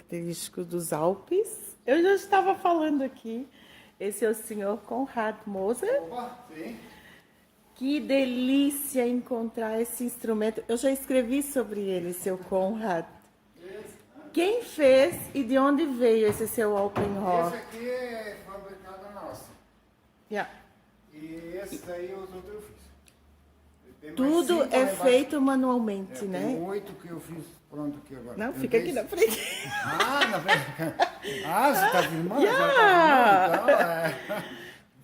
característico dos Alpes. Eu já estava falando aqui. Esse é o senhor Konrad Moser. Opa, sim. Que delícia encontrar esse instrumento. Eu já escrevi sobre ele, seu Konrad. Quem fez e de onde veio esse seu Alpenrock? Esse aqui é fabricado na Áustria. Yeah. E esse daí os outros eu fiz. Tem mais Tudo 5 lá é embaixo. feito manualmente, Tem né? 8 que eu fiz pronto aqui agora. Não, Tem fica aqui 10. na frente. Ah, na frente. Ah, você tá filmando? Yeah. Já tá filmando, então,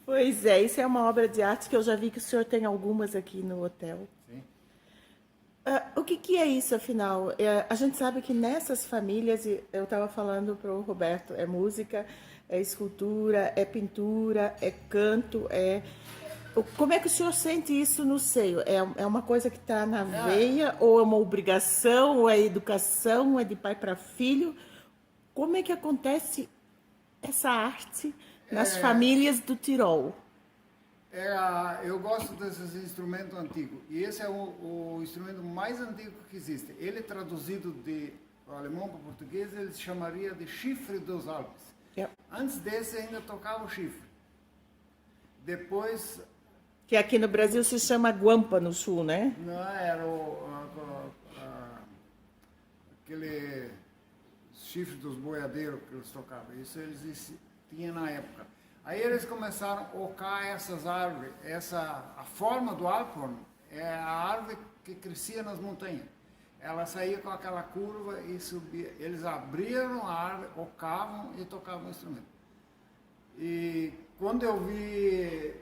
Pois é, isso é uma obra de arte que eu já vi que o senhor tem algumas aqui no hotel. Sim. O que é isso, afinal? A gente sabe que nessas famílias, e eu estava falando para o Roberto, é música, é escultura, é pintura, é canto, Como é que o senhor sente isso no seio? É uma coisa que está na veia, ou é uma obrigação, ou é educação, ou é de pai para filho? Como é que acontece essa arte nas famílias do Tirol? Eu gosto desses instrumentos antigos. E esse é o instrumento mais antigo que existe. Ele traduzido de alemão para português, ele se chamaria de chifre dos Alpes. Yeah. Antes desse ainda tocava o chifre. Depois, Que aqui no Brasil se chama guampa no sul, né? não era aquele chifre dos boiadeiros que eles tocavam. Isso eles tinham na época. Aí eles começaram a ocar essas árvores. A forma do alcorn é a árvore que crescia nas montanhas. Ela saía com aquela curva e subia. Eles abriram a árvore, ocavam e tocavam o instrumento. E quando eu vi,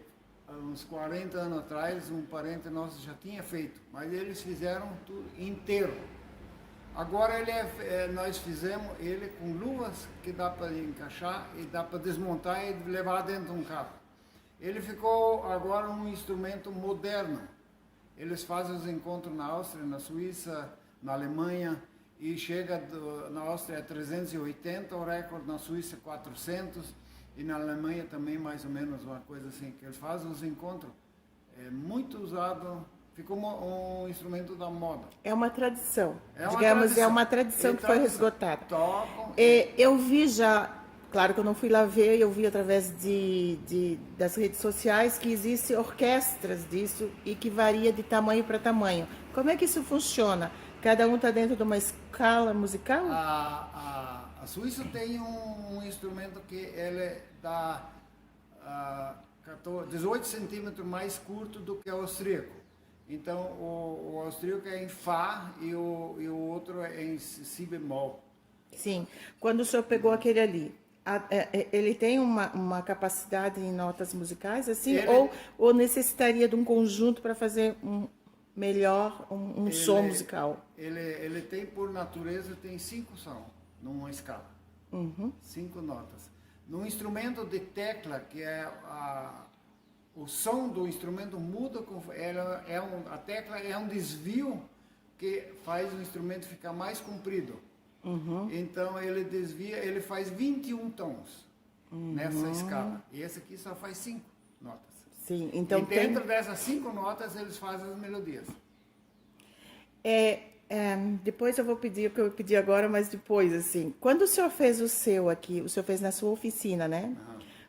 uns 40 anos atrás, um parente nosso já tinha feito, mas eles fizeram tudo inteiro. Agora nós fizemos ele com luvas que dá para encaixar e dá para desmontar e levar dentro de um carro. Ele ficou agora um instrumento moderno. Eles fazem os encontros na Áustria, na Suíça, na Alemanha, e chega na Áustria é 380, o recorde na Suíça 400, e na Alemanha também mais ou menos uma coisa assim, que eles fazem os encontros. É muito usado. Ficou um instrumento da moda. É uma tradição. É uma Digamos, tradição. é uma tradição que foi resgotada. Tocam. Eu vi já, claro que eu não fui lá ver, eu vi através das redes sociais que existem orquestras disso e que varia de tamanho para tamanho. Como é que isso funciona? Cada um está dentro de uma escala musical? A Suíça tem um instrumento que ele dá 18 centímetros mais curto do que o austríaco. Então, o austríaco é em Fá e o outro é em Si bemol. Sim. Quando o senhor pegou aquele ali, ele tem uma capacidade em notas musicais, assim? Ou necessitaria de um conjunto para fazer melhor um som musical? Ele tem, por natureza, tem 5 sons numa escala. 5 notas. Num instrumento de tecla, que é o som do instrumento muda, a tecla é um desvio que faz o instrumento ficar mais comprido. Então ele desvia, ele faz 21 tons nessa escala. E esse aqui só faz 5 notas. Sim, então e dentro dessas 5 notas eles fazem as melodias. Depois eu vou pedir o que eu pedi agora, mas depois, assim, quando o senhor fez o seu aqui, o senhor fez na sua oficina, né?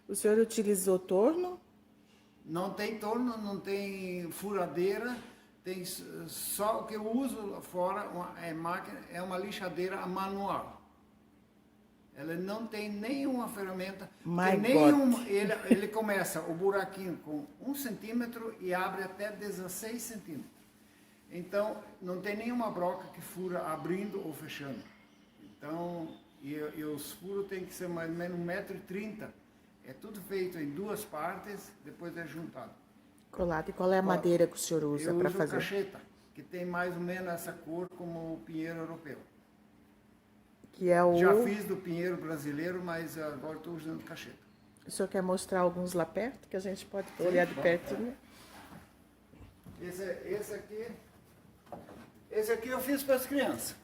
O senhor utilizou torno? Não tem torno, não tem furadeira, tem só o que eu uso lá fora, é uma lixadeira manual. Ela não tem nenhuma ferramenta, ele começa o buraquinho com 1 centímetro e abre até 16 centímetros. Então, não tem nenhuma broca que fura abrindo ou fechando. Então, e os furos tem que ser mais ou menos 1,30 m. É tudo feito em 2 partes, depois é juntado. Colado. E qual é a madeira que o senhor usa para fazer? Eu uso cacheta, que tem mais ou menos essa cor como o pinheiro europeu. Que é Já fiz do pinheiro brasileiro, mas agora estou usando cacheta. O senhor quer mostrar alguns lá perto, que a gente pode olhar de perto, né? Esse aqui eu fiz para as crianças.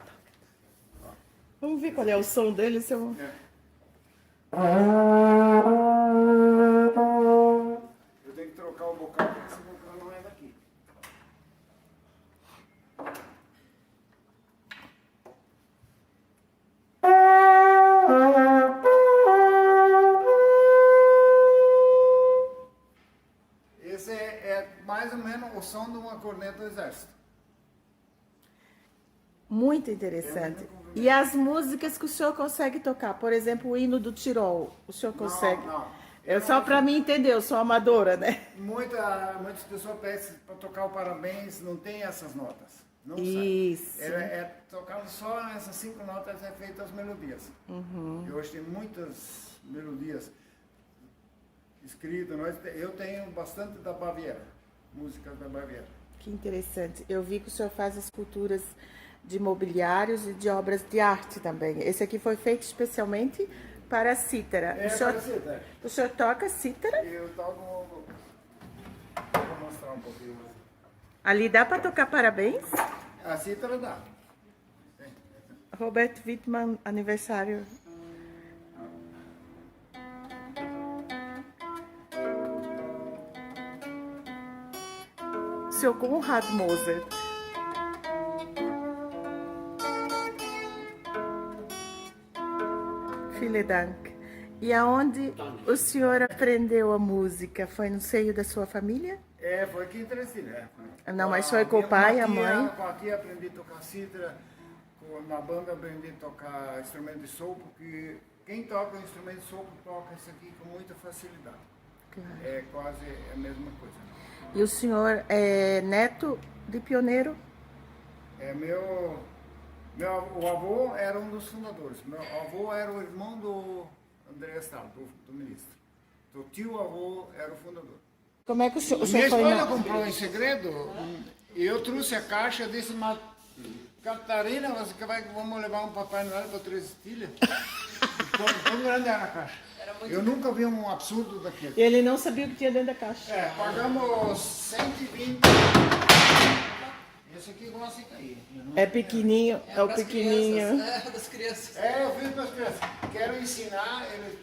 Vamos ver qual é o som dele, seu... Eu tenho que trocar o bocal, porque esse bocal não é daqui. mais ou menos o som de uma corneta do exército. Muito interessante. E as músicas que o senhor consegue tocar, por exemplo, o hino do Tirol, o senhor consegue? Não. É só para mim entender, eu sou amadora, né? Muitas pessoas pedem para tocar o parabéns, não tem essas notas. Não Isso. sai. Tocando só essas 5 notas é feita as melodias. E hoje tem muitas melodias escritas. Eu tenho bastante da Baviera, músicas da Baviera. Que interessante. Eu vi que o senhor faz esculturas de mobiliários e de obras de arte também. Esse aqui foi feito especialmente para a cítara. O senhor toca cítara? Eu toco. Vou mostrar um pouquinho. Ali dá para tocar parabéns? A cítara dá. Roberto Wittmann, aniversário. Seu Konrad Mozart. Vielen Dank. E aonde o senhor aprendeu a música? Foi no seio da sua família? Foi aqui em Teresina. Não, mas foi com o pai e a mãe? Com a tia aprendi a tocar cítara, na banda aprendi a tocar instrumento de sopro, porque quem toca instrumento de sopro toca isso aqui com muita facilidade. Claro. É quase a mesma coisa. E o senhor é neto de pioneiro? O avô era um dos fundadores. Meu avô era o irmão do André Stahl, do ministro. O tio-avô era o fundador. Como é que o senhor Minha foi esposa comprou em segredo e eu trouxe a caixa e disse, mas Catarina, vamos levar um Papai Noel para Três Estilhas? Tão grande era a caixa. Eu nunca vi um absurdo daquele. Ele não sabia o que tinha dentro da caixa. Pagamos 120. Esse aqui gosta de cair. É pequenininho, é o pequenininho. É, das crianças. Eu fiz para as crianças. Quero ensinar eles,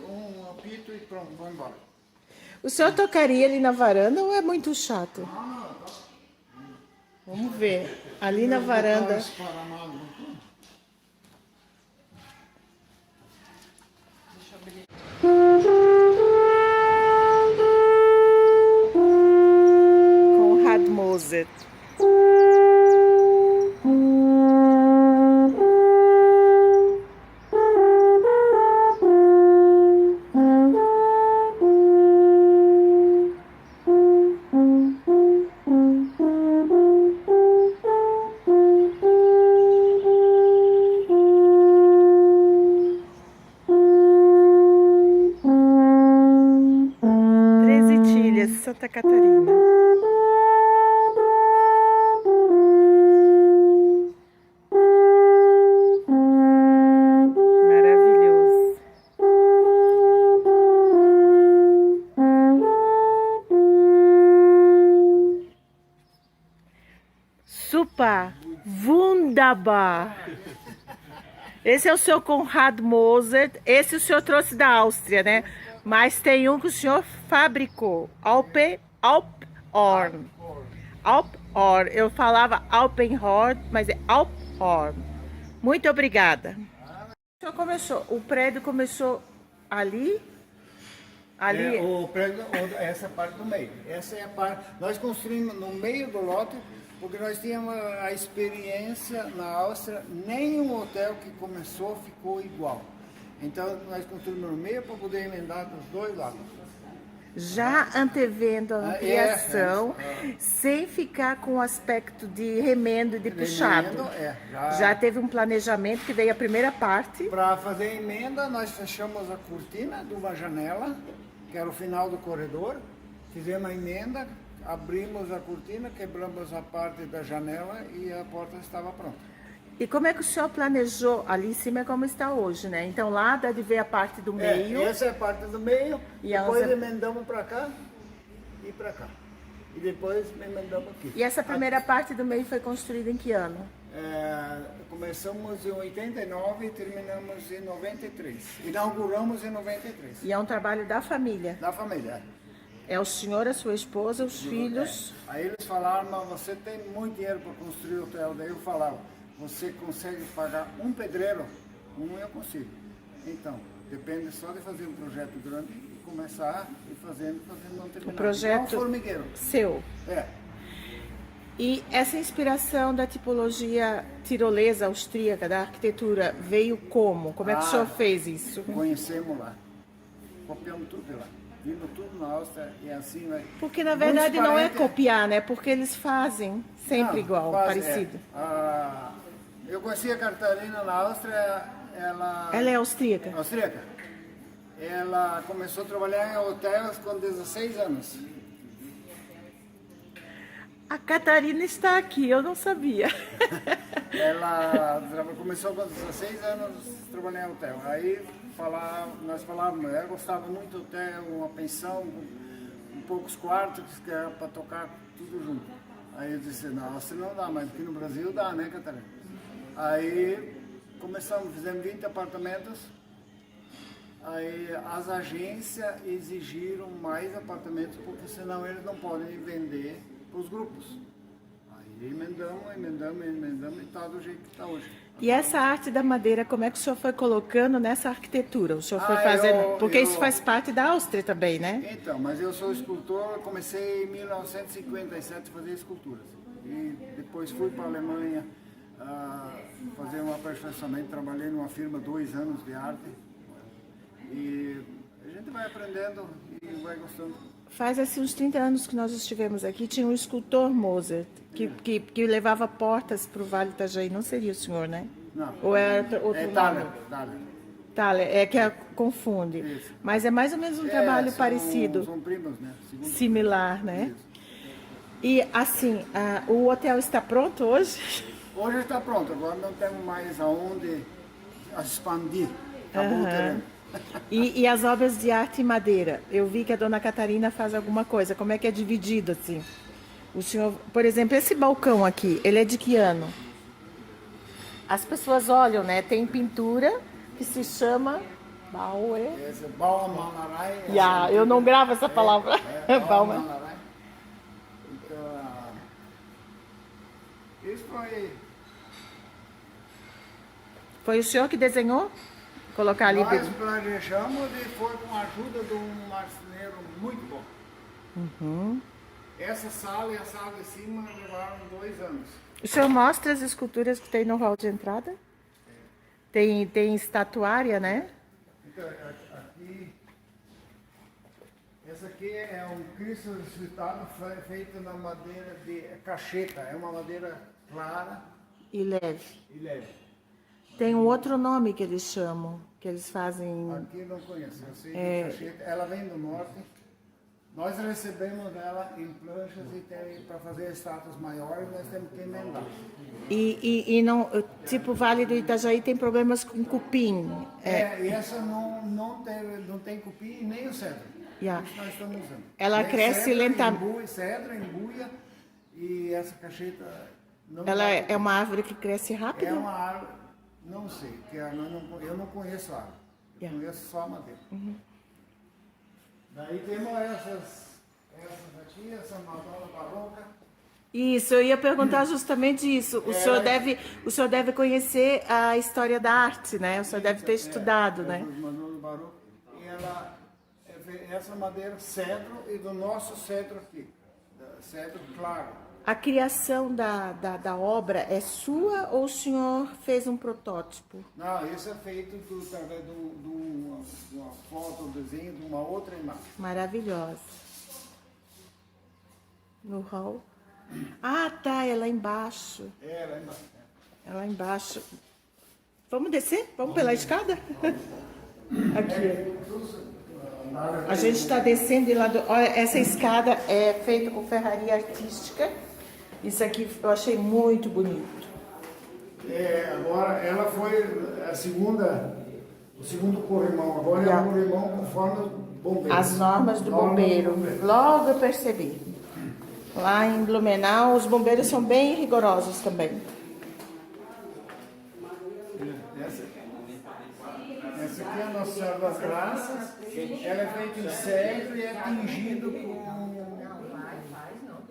um apito e pronto, vão embora. O senhor tocaria ali na varanda ou é muito chato? Vamos ver. Ali na varanda. Konrad Mozart. Santa Catarina. Maravilhoso. Super, wunderbar. Esse é o seu Konrad Mozart. Esse o senhor trouxe da Áustria, né? Mas tem um que o senhor fabricou. Alphorn. Alphorn. Eu falava Alpenhorn, mas é Alphorn. Muito obrigada. O senhor começou, o prédio começou ali? Ali? O prédio, essa parte do meio. Essa é a parte. Nós construímos no meio do lote, porque nós tínhamos a experiência na Áustria, nenhum hotel que começou ficou igual. Então nós construímos no meio para poder emendar dos dois lados. Já antevendo a ampliação, sem ficar com o aspecto de remendo e de puxado. Já teve um planejamento que veio a primeira parte. Para fazer a emenda, nós fechamos a cortina de uma janela, que era o final do corredor, fizemos a emenda, abrimos a cortina, quebramos a parte da janela e a porta estava pronta. E como é que o senhor planejou? Ali em cima é como está hoje, né? Então lá dá de ver a parte do meio. Essa é a parte do meio, e depois emendamos para cá e para cá. E depois emendamos aqui. E essa primeira parte do meio foi construída em que ano? Começamos em 89 e terminamos em 93. Inauguramos em 93. E é um trabalho da família? Da família. É o senhor, a sua esposa, os filhos? Aí eles falaram, mas você tem muito dinheiro para construir o hotel. Daí eu falava, você consegue pagar um pedreiro? Um eu consigo. Então, Depende só de fazer um projeto grande e começar e fazendo, não terminar. O projeto É um formigueiro. seu. É. E essa inspiração da tipologia tirolesa austríaca, da arquitetura, veio como? Como é que o senhor fez isso? Conhecemos lá. Copiamos tudo de lá. Vimos tudo na Áustria e assim vai. Porque na verdade não é parentes- copiar, né? Porque eles fazem sempre Não, igual, faz- parecido. Eu conheci a Catarina na Áustria, Ela é austríaca. austríaca. Ela começou a trabalhar em hotéis com 16 anos. A Catarina está aqui, eu não sabia. Começou com 16 anos a trabalhar em hotel. Aí nós falávamos, ela gostava muito do hotel, uma pensão, com poucos quartos, que era para tocar tudo junto. Aí eu disse, na Áustria não dá, mas aqui no Brasil dá, né, Catarina? Aí fizemos 20 apartamentos. Aí as agências exigiram mais apartamentos, porque senão eles não podem vender para os grupos. Aí emendamos e está do jeito que está hoje. E essa arte da madeira, como é que o senhor foi colocando nessa arquitetura? O senhor foi fazendo... Porque isso faz parte da Áustria também, né? Então, mas eu sou escultor, comecei em 1957 a fazer esculturas. E depois fui para a Alemanha fazer um aperfeiçoamento, trabalhei numa firma 2 anos de arte. E a gente vai aprendendo e vai gostando. Faz assim uns 30 anos que nós estivemos aqui, tinha um escultor Mozart, que levava portas para o Vale do Itajaí. Não seria o senhor, né? Não. Ou era outro nome? Thaler. Thaler, confunde. Isso. Mas é mais ou menos um trabalho parecido, São primos, né? similar, né? Isso. E assim, o hotel está pronto hoje? Hoje está pronto, agora não temos mais aonde expandir. Acabou o terreno. E as obras de arte em madeira? Eu vi que a dona Catarina faz alguma coisa. Como é que é dividido assim? O senhor, por exemplo, esse balcão aqui, ele é de que ano? As pessoas olham, né? Tem pintura que se chama Bauer. Esse é Bauermalerei. Eu não gravo essa palavra. Bauermalerei. Então, isso Foi o senhor que desenhou? Colocar ali. Nós planejamos e foi com a ajuda de um marceneiro muito bom. Uhum. Essa sala e a sala de cima levaram 2 anos. O senhor mostra as esculturas que tem no hall de entrada? Tem estatuária, né? Então, aqui, essa aqui é um Cristo ressuscitado feito na madeira de cacheta. É uma madeira clara E leve. e leve. Tem um outro nome que eles chamam, que eles fazem. Aqui não conheço, eu sei de cacheta. Ela vem do norte. Nós recebemos ela em planchas e para fazer estátuas maiores nós temos que emendar. E não, tipo, Vale do Itajaí tem problemas com cupim. E essa não tem cupim e nem o cedro. Yeah. Isso nós estamos usando. Ela Nem cresce cedro, lentamente. Cedro, embuia e essa cacheta não Ela dá é cupim. uma árvore que cresce rápido? É uma árvore, não sei, porque eu não conheço a árvore. Eu Yeah. conheço só a madeira. Daí temos essas aqui, essa Madonna barroca. Isso, eu ia perguntar justamente isso. O senhor deve conhecer a história da arte, né? O senhor deve ter estudado, né? Madonna barroca. E essa madeira cedro e do nosso cedro aqui. Cedro claro. A criação da obra é sua ou o senhor fez um protótipo? Não, isso é feito através de uma foto, um desenho de uma outra imagem. Maravilhosa. No hall. Ah, tá, é lá embaixo. Lá embaixo. É lá embaixo. Vamos descer? Vamos pela escada? Aqui. A gente está descendo e lá do... Olha, essa escada é feita com ferraria artística. Isso aqui eu achei muito bonito. Agora ela foi o segundo corrimão. Agora é o corrimão conforme o bombeiro. As normas do bombeiro. Logo eu percebi. Lá em Blumenau, os bombeiros são bem rigorosos também. Essa aqui é a Nossa Senhora das Graças. Ela é feita em cedro e é tingido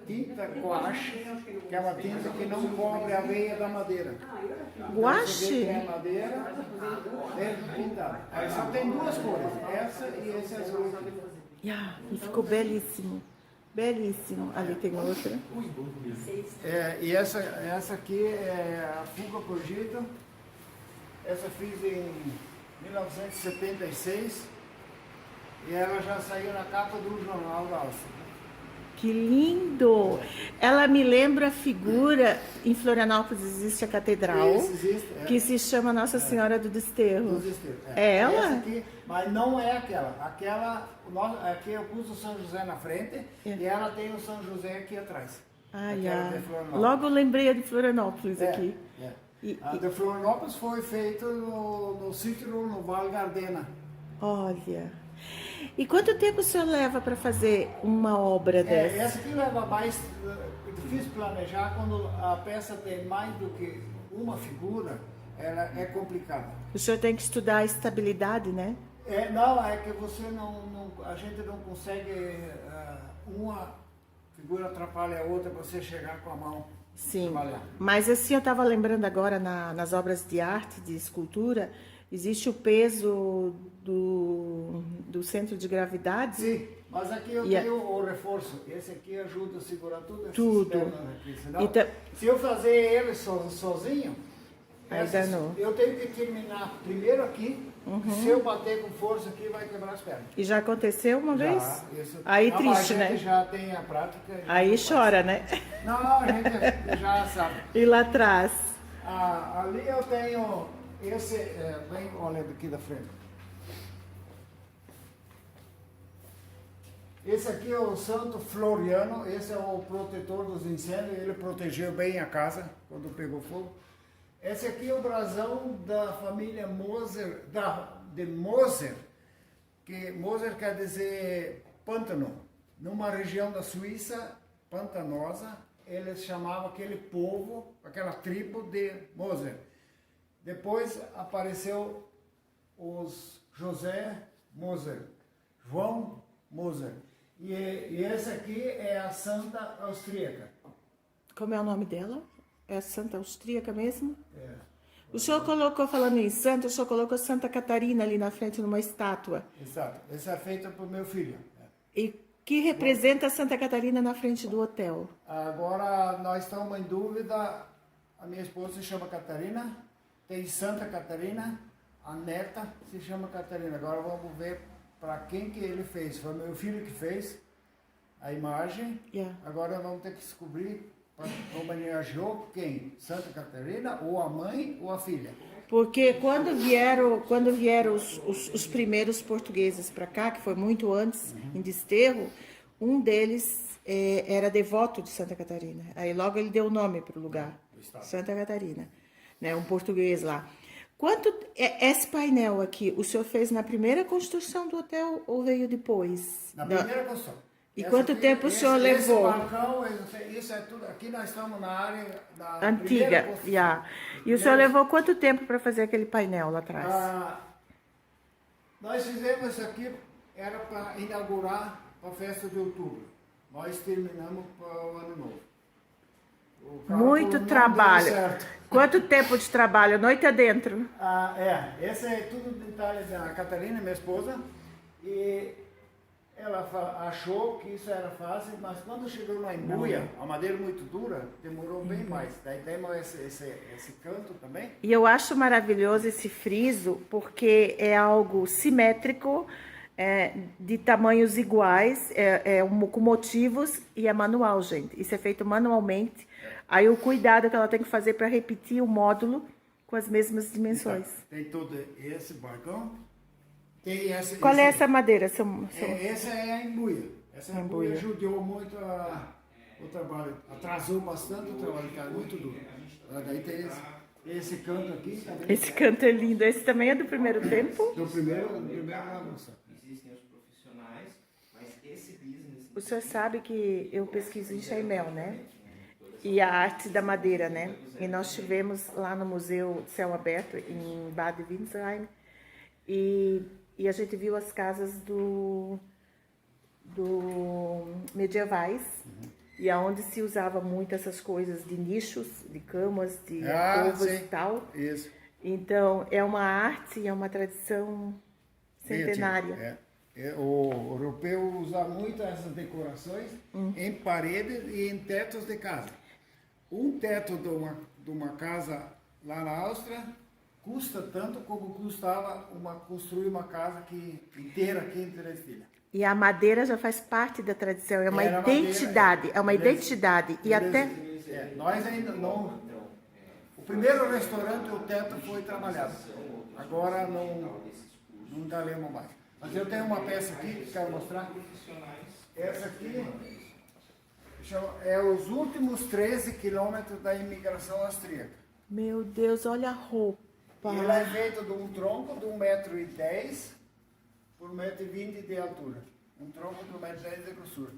tinta guache, que é uma tinta que não cobre a veia da madeira. Guache? Você vê que é madeira, dentro pintado. Aí só tem duas cores, essa e esse azul. E ficou belíssimo. Belíssimo. Ali tem outra. E essa aqui é a Fuga Cogito. Essa fiz em 1976 e ela já saiu na capa do Jornal da Áustria. Que lindo! Ela me lembra a figura, em Florianópolis existe a catedral, Existe, que se chama Nossa Senhora do Desterro. Dos Desterros. É ela? Essa aqui, mas não é aquela. Aqui eu pus o São José na frente e ela tem o São José aqui atrás. Aquela de Florianópolis. Logo lembrei de Florianópolis aqui. A de Florianópolis foi feita no sítio no Vale Gardena. Olha. E quanto tempo o senhor leva para fazer uma obra dessa? Essa aqui leva mais, difícil planejar, quando a peça tem mais do que uma figura, ela é complicada. O senhor tem que estudar a estabilidade, né? Não, é que você a gente não consegue, uma figura atrapalha a outra para você chegar com a mão. Sim, trabalhar. mas assim, eu estava lembrando agora nas obras de arte, de escultura, existe o peso do centro de gravidade. Sim, mas aqui eu tenho o reforço. Esse aqui ajuda a segurar tudo. Tudo. Aqui. Senão, Então, se eu fazer ele sozinho, aí danou. eu tenho que terminar primeiro aqui. Se eu bater com força aqui, vai quebrar as pernas. E já aconteceu uma vez? Isso. Aí Não, triste, a gente né? já tem a prática. Aí chora, né? Não, a gente já sabe. E lá atrás? Ali eu tenho esse, olha aqui da frente. Esse aqui é o Santo Floriano, esse é o protetor dos incêndios, ele protegeu bem a casa quando pegou fogo. Esse aqui é o brasão da família Moser, de Moser, que Moser quer dizer pântano. Numa região da Suíça pantanosa, eles chamavam aquele povo, aquela tribo de Moser. Depois apareceu os José Moser, João Moser. E esse aqui é a Santa Austríaca. Como é o nome dela? É a Santa Austríaca mesmo? É. O senhor colocou, falando em santa, o senhor colocou Santa Catarina ali na frente numa estátua. Exato. Esse é feito para o meu filho. E que representa Santa Catarina na frente do hotel? Agora nós estamos em dúvida. A minha esposa se chama Catarina, tem Santa Catarina, a neta se chama Catarina. Agora vamos ver para quem que ele fez. Foi meu filho que fez a imagem. Agora vamos ter que descobrir, homenageou quem? Santa Catarina, ou a mãe ou a filha? Porque quando vieram os primeiros portugueses para cá, que foi muito antes, em Desterro, um deles era devoto de Santa Catarina. Aí logo ele deu o nome para o lugar, Santa Catarina, né? Um português lá. Esse painel aqui, o senhor fez na primeira construção do hotel ou veio depois? Na primeira construção. E quanto tempo o senhor levou? Esse balcão, isso é tudo. Aqui nós estamos na área da Antiga. E o senhor levou quanto tempo para fazer aquele painel lá atrás? Nós fizemos isso aqui, era para inaugurar a festa de outubro. Nós terminamos para o ano novo. Muito trabalho. Quanto tempo de trabalho? Noite adentro? Esse é tudo detalhe da Catarina, minha esposa. E ela achou que isso era fácil, mas quando chegou na embuia, a madeira muito dura, demorou bem mais. Daí temos esse canto também. E eu acho maravilhoso esse friso, porque é algo simétrico, de tamanhos iguais, com motivos, e é manual, gente. Isso é feito manualmente. Aí o cuidado que ela tem que fazer para repetir o módulo com as mesmas dimensões. Tem todo esse balcão. Qual é essa madeira? Essa é a embuia. Essa embuia ajudou muito o trabalho. Atrasou bastante o trabalho, que era muito duro. Daí tem esse canto aqui. Esse canto é lindo. Esse também é do primeiro tempo? Do primeiro bagunça. Existem os profissionais, mas esse business... O senhor sabe que eu pesquiso em Chaimel, né? E a arte da madeira, né? E nós estivemos lá no Museu Céu Aberto, em Bad Windsheim, e a gente viu as casas medievais, e aonde se usava muito essas coisas de nichos, de camas, de alcovas sim. e tal. Isso. Então, é uma arte, é uma tradição centenária. O europeu usa muito essas decorações em paredes e em tetos de casa. Um teto de uma casa lá na Áustria custa tanto como custava construir uma casa inteira aqui em Teresina. E a madeira já faz parte da tradição, é uma Era identidade, madeira, é uma identidade. E eles- até nós ainda não. O primeiro restaurante, o teto foi trabalhado. Agora não daremos mais. Mas eu tenho uma peça aqui que quero mostrar. Essa aqui é os últimos 13 quilômetros da imigração austríaca. Meu Deus, olha a roupa. E ela é feita de um tronco de 1,10 m por 1,20 m de altura. Um tronco de 1,10 m de grossura.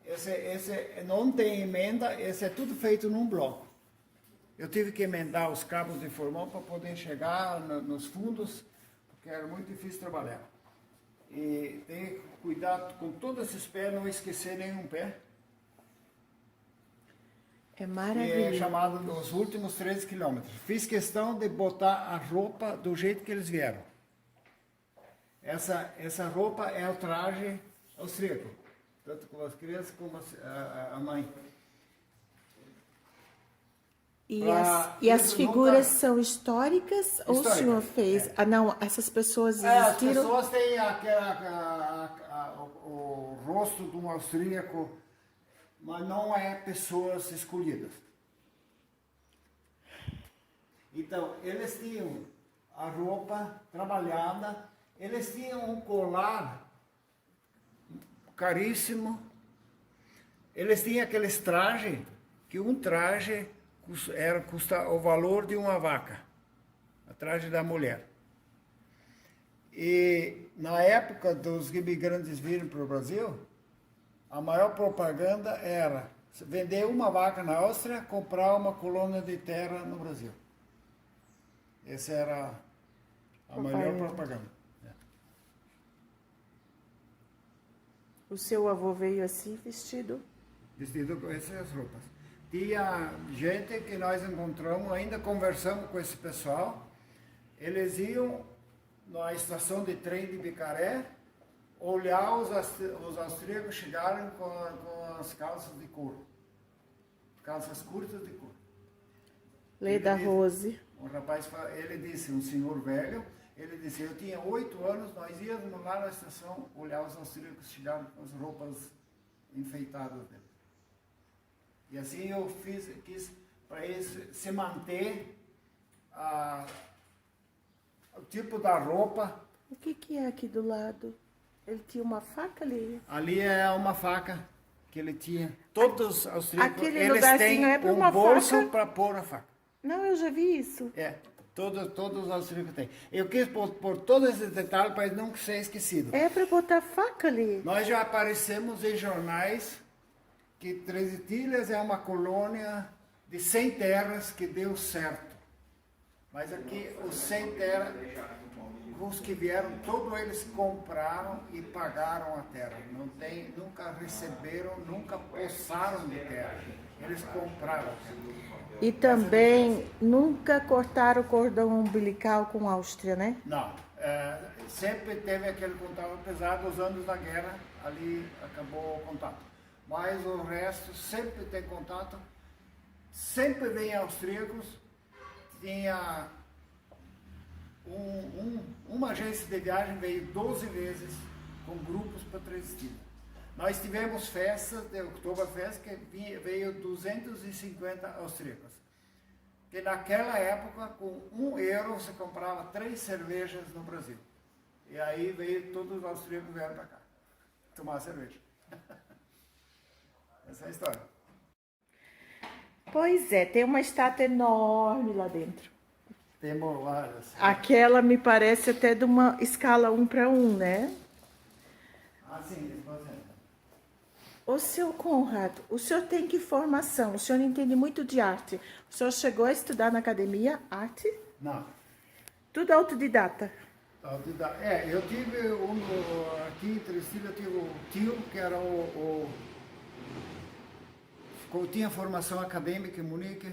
Esse não tem emenda, esse é tudo feito num bloco. Eu tive que emendar os cabos de formão para poder chegar nos fundos, porque era muito difícil trabalhar. E tem que cuidar com todos esses pés, não esquecer nenhum pé. É E maravilhoso. é chamado dos últimos 13 quilômetros. Fiz questão de botar a roupa do jeito que eles vieram. Essa roupa é o traje austríaco, tanto com as crianças como a mãe. E as figuras são históricas ou o senhor fez? Ah, não, essas pessoas As existiram? pessoas têm o rosto de um austríaco, mas não é pessoas escolhidas. Então, eles tinham a roupa trabalhada, eles tinham um colar caríssimo, eles tinham aqueles trajes, que um traje custa o valor de uma vaca, a traje da mulher. E na época dos imigrantes virem para o Brasil, a maior propaganda era vender uma vaca na Áustria, comprar uma colônia de terra no Brasil. Essa era a melhor propaganda. O seu avô veio assim, vestido? Vestido com essas roupas. Tinha gente que nós encontramos, ainda conversamos com esse pessoal, eles iam na estação de trem de Bicaré, olhar os austríacos chegarem com as calças de couro, calças curtas de couro. Leda Rose. Um rapaz, ele disse, um senhor velho, ele disse, eu tinha 8 anos, nós íamos lá na estação olhar os austríacos chegarem com as roupas enfeitadas dele. E assim eu quis para eles se manter o tipo da roupa. O que é aqui do lado? Ele tinha uma faca ali. Ali é uma faca que ele tinha. Todos os austríacos, Aquele eles lugarzinho têm é para um uma bolso faca? para pôr a faca. Não, eu já vi isso. Todos os austríacos têm. Eu quis pôr todos esses detalhes para não ser esquecido. É para botar faca ali. Nós já aparecemos em jornais que Três Itilhas é uma colônia de 100 terras que deu certo. Mas aqui os 100 terras, os que vieram, todos eles compraram e pagaram a terra. Nunca receberam, nunca possaram de terra. Eles compraram a terra. E também nunca cortaram o cordão umbilical com a Áustria, né? Não. Sempre teve aquele contato, apesar dos anos da guerra, ali acabou o contato. Mas o resto sempre tem contato. Sempre vem austríacos. Tinha uma agência de viagem, veio 12 vezes com grupos para Três Itilhas. Nós tivemos festas de Oktoberfest que veio 250 austríacos. Que naquela época, com €1 você comprava 3 cervejas no Brasil. E aí veio todos os austríacos vieram para cá tomar cerveja. Essa é a história. Pois é, tem uma estátua enorme lá dentro. Temos várias. Aquela me parece até de uma escala 1:1, né? Sim, depois é. Ô, seu Conrado, o senhor tem que formação? O senhor entende muito de arte. O senhor chegou a estudar na academia arte? Não. Tudo autodidata. Eu tive aqui em Teresina, eu tive o tio, que era o tinha formação acadêmica em Munique.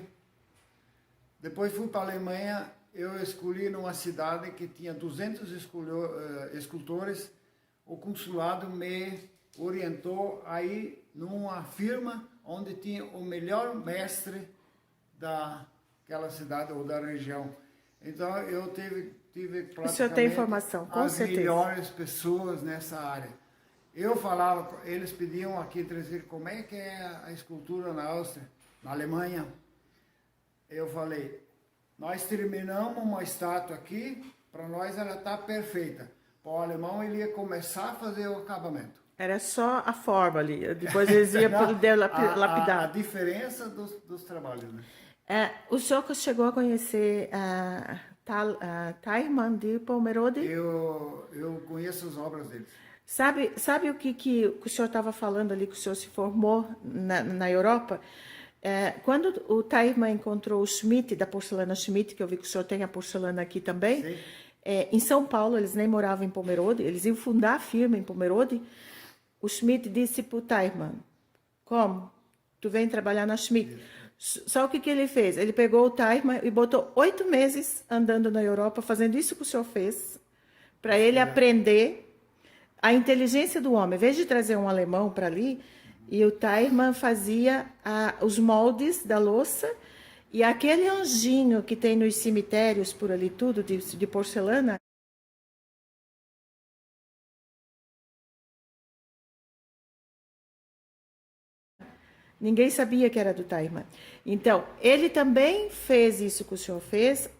Depois fui para a Alemanha, eu escolhi numa cidade que tinha 200 escultores. O consulado me orientou a ir numa firma onde tinha o melhor mestre daquela cidade ou da região. Então eu tive O senhor tem praticamente informação, com as certeza. melhores pessoas nessa área. Eu falava, eles pediam aqui como é que é a escultura na Áustria, na Alemanha. Eu falei, nós terminamos uma estátua aqui, para nós ela está perfeita. Para o alemão ele ia começar a fazer o acabamento. Era só a forma ali, depois eles iam poder lapidar. A diferença dos trabalhos, né? O senhor chegou a conhecer Teichmann de Pomerode? Eu conheço as obras deles. Sabe o que o senhor estava falando ali, que o senhor se formou na Europa? Quando o Teichmann encontrou o Schmidt, da porcelana Schmidt, que eu vi que o senhor tem a porcelana aqui também, em São Paulo, eles nem moravam em Pomerode, eles iam fundar a firma em Pomerode. O Schmidt disse para o Teichmann, como? Tu vem trabalhar na Schmidt. Só o que ele fez? Ele pegou o Teichmann e botou 8 meses andando na Europa, fazendo isso que o senhor fez, para ele aprender a inteligência do homem. Em vez de trazer um alemão para ali, e o Teichmann fazia os moldes da louça, e aquele anjinho que tem nos cemitérios por ali tudo, de porcelana, ninguém sabia que era do Teichmann. Então, ele também fez isso que o senhor fez,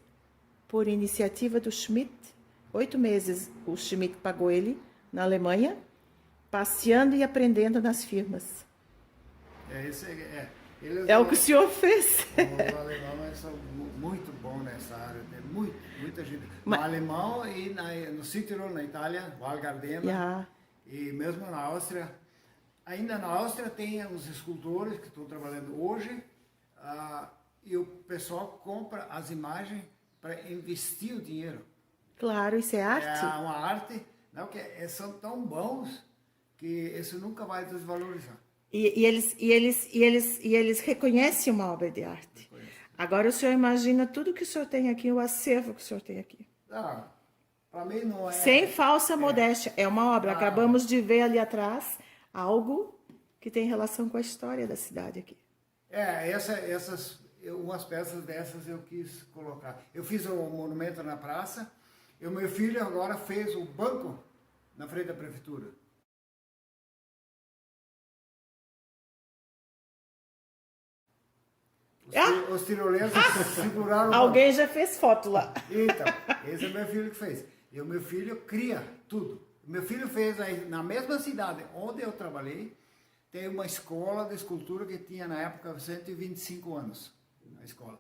por iniciativa do Schmidt. 8 meses o Schmidt pagou ele na Alemanha, passeando e aprendendo nas firmas. É o que o senhor fez. Os alemães são muito bons nessa área, tem muita gente. No alemão e no Südtirol, na Itália, Val Gardena, e mesmo na Áustria. Ainda na Áustria tem os escultores que estão trabalhando hoje, e o pessoal compra as imagens para investir o dinheiro. Claro, isso é arte. É uma arte, não, que são tão bons que isso nunca vai desvalorizar. E eles reconhecem uma obra de arte. Agora o senhor imagina tudo que o senhor tem aqui, o acervo que o senhor tem aqui. Para mim não é... Sem falsa modéstia. É uma obra. Acabamos de ver ali atrás algo que tem relação com a história da cidade aqui. Umas peças dessas eu quis colocar. Eu fiz o monumento na praça, e o meu filho agora fez o banco na frente da prefeitura. Os tiroleiros seguraram... Alguém já fez foto lá. Então, esse é meu filho que fez. E o meu filho cria tudo. O meu filho fez aí, na mesma cidade onde eu trabalhei, tem uma escola de escultura que tinha na época 125 anos, na escola.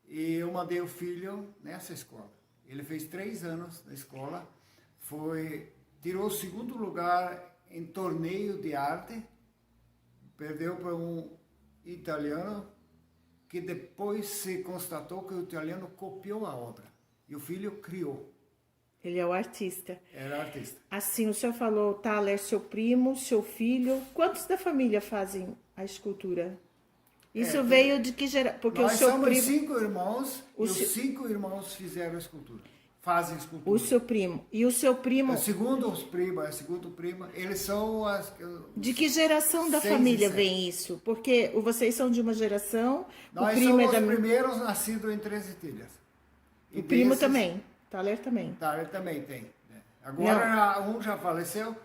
E eu mandei o filho nessa escola. Ele fez 3 anos na escola, tirou o 2º lugar em torneio de arte, perdeu para um italiano, que depois se constatou que o italiano copiou a obra. E o filho criou. Ele é o artista. Era artista. Assim, o senhor falou, Thaler, seu primo, seu filho. Quantos da família fazem a escultura? Isso veio de que geração? Porque nós o seu somos primo... 5 irmãos, e os 5 irmãos fizeram a escultura. Fazem escultura. O seu primo. E o seu primo... É segundo primo, eles são De que geração da 6 e família 7. vem isso? Porque vocês são de uma geração, Nós o primo somos é os da... primeiros nascidos em Três Tilhas. O primo também, Thaler também. Thaler também tem. Né? Agora um já faleceu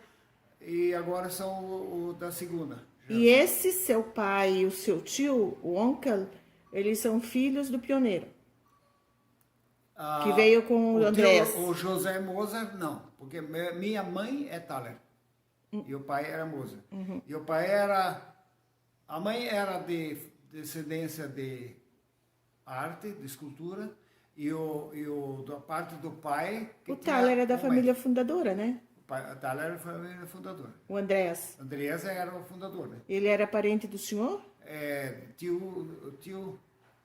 e agora são o da segunda. E esse seu pai e o seu tio, o uncle, eles são filhos do pioneiro. Que veio com o Andrés. O José Moser, não. Porque minha mãe é Thaler. E o pai era Moser. E o pai era... A mãe era de descendência de arte, de escultura. E da parte do pai... O Thaler é da família fundadora, né? O Thaler era a família fundadora. O Andrés. Andrés era o fundador, né? Ele era parente do senhor?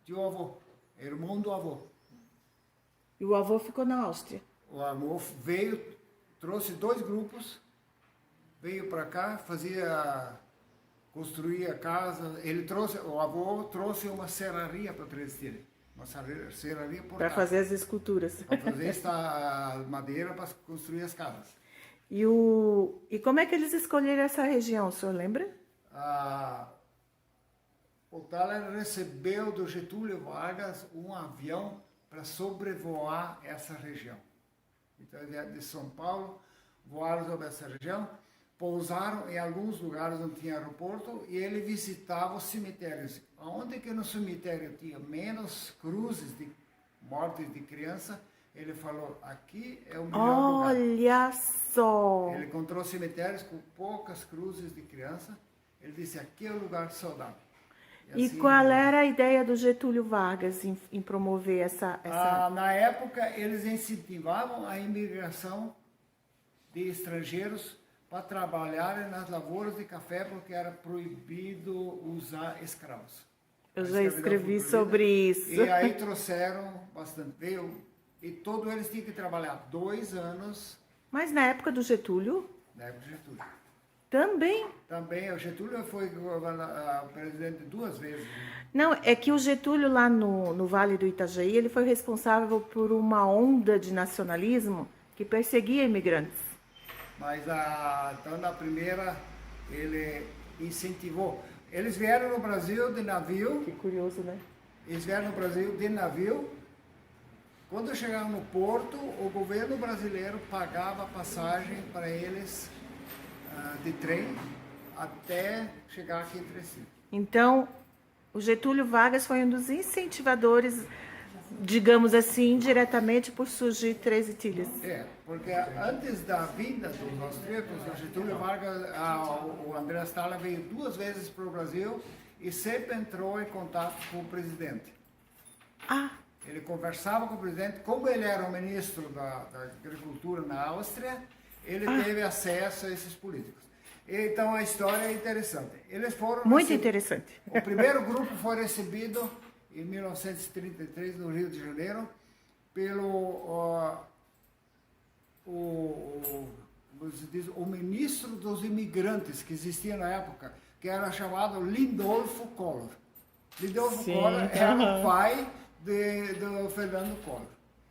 Tio-avô. Irmão do avô. E o avô ficou na Áustria. O avô trouxe 2 grupos, veio para cá, construía casa. O avô trouxe uma serraria para Três Tílias, uma serraria Para portátil, fazer as esculturas. para fazer esta madeira para construir as casas. E como é que eles escolheram essa região, o senhor lembra? O Thaler recebeu do Getúlio Vargas um avião para sobrevoar essa região. Então, de São Paulo, voaram sobre essa região, pousaram em alguns lugares onde tinha aeroporto e ele visitava os cemitérios. Onde que no cemitério tinha menos cruzes de mortes de criança, ele falou, aqui é o melhor lugar. Olha só! Ele encontrou cemitérios com poucas cruzes de criança, ele disse, aqui é o lugar saudável. E assim, qual era a ideia do Getúlio Vargas em promover essa... na época, eles incentivavam a imigração de estrangeiros para trabalharem nas lavouras de café, porque era proibido usar escravos. Eu A já escravidão escrevi foi sobre proibida. isso. E aí trouxeram bastante. E todos eles tinham que trabalhar 2 anos Mas na época do Getúlio, na época de Getúlio. também... Também, o Getúlio foi presidente 2 vezes. Não, é que o Getúlio lá no Vale do Itajaí, ele foi responsável por uma onda de nacionalismo que perseguia imigrantes. Mas então na primeira ele incentivou. Eles vieram no Brasil de navio. Que curioso, né? Eles vieram no Brasil de navio. Quando chegaram no porto, o governo brasileiro pagava a passagem para eles de trem até chegar aqui em Três Tílias. Então, o Getúlio Vargas foi um dos incentivadores, digamos assim, indiretamente por surgir Três Tílias. Porque antes da vinda dos austríacos, o Getúlio Vargas, o André Stahler veio 2 vezes para o Brasil e sempre entrou em contato com o presidente. Ah, Ele conversava com o presidente, como ele era o ministro da Agricultura na Áustria, ele teve acesso a esses políticos. Então a história é interessante. Eles foram muito interessante. O primeiro grupo foi recebido em 1933 no Rio de Janeiro pelo como se diz, o ministro dos imigrantes que existia na época, que era chamado Lindolfo Collor. Lindolfo Sim, Collor era o pai do Fernando Collor.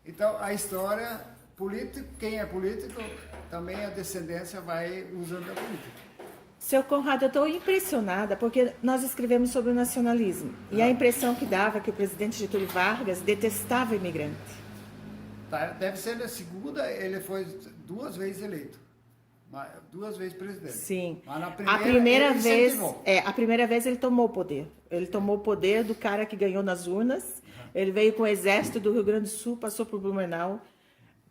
Então, a história política, quem é político, também a descendência vai usando a política. Seu Conrado, eu estou impressionada porque nós escrevemos sobre o nacionalismo. E a impressão que dava é que o presidente Getúlio Vargas detestava imigrante. Tá, deve ser na segunda, ele foi 2 vezes eleito. 2 vezes presidente. Sim. Mas na a primeira vez ele tomou o poder. Ele tomou o poder do cara que ganhou nas urnas. Ele veio com o exército do Rio Grande do Sul, passou por Blumenau,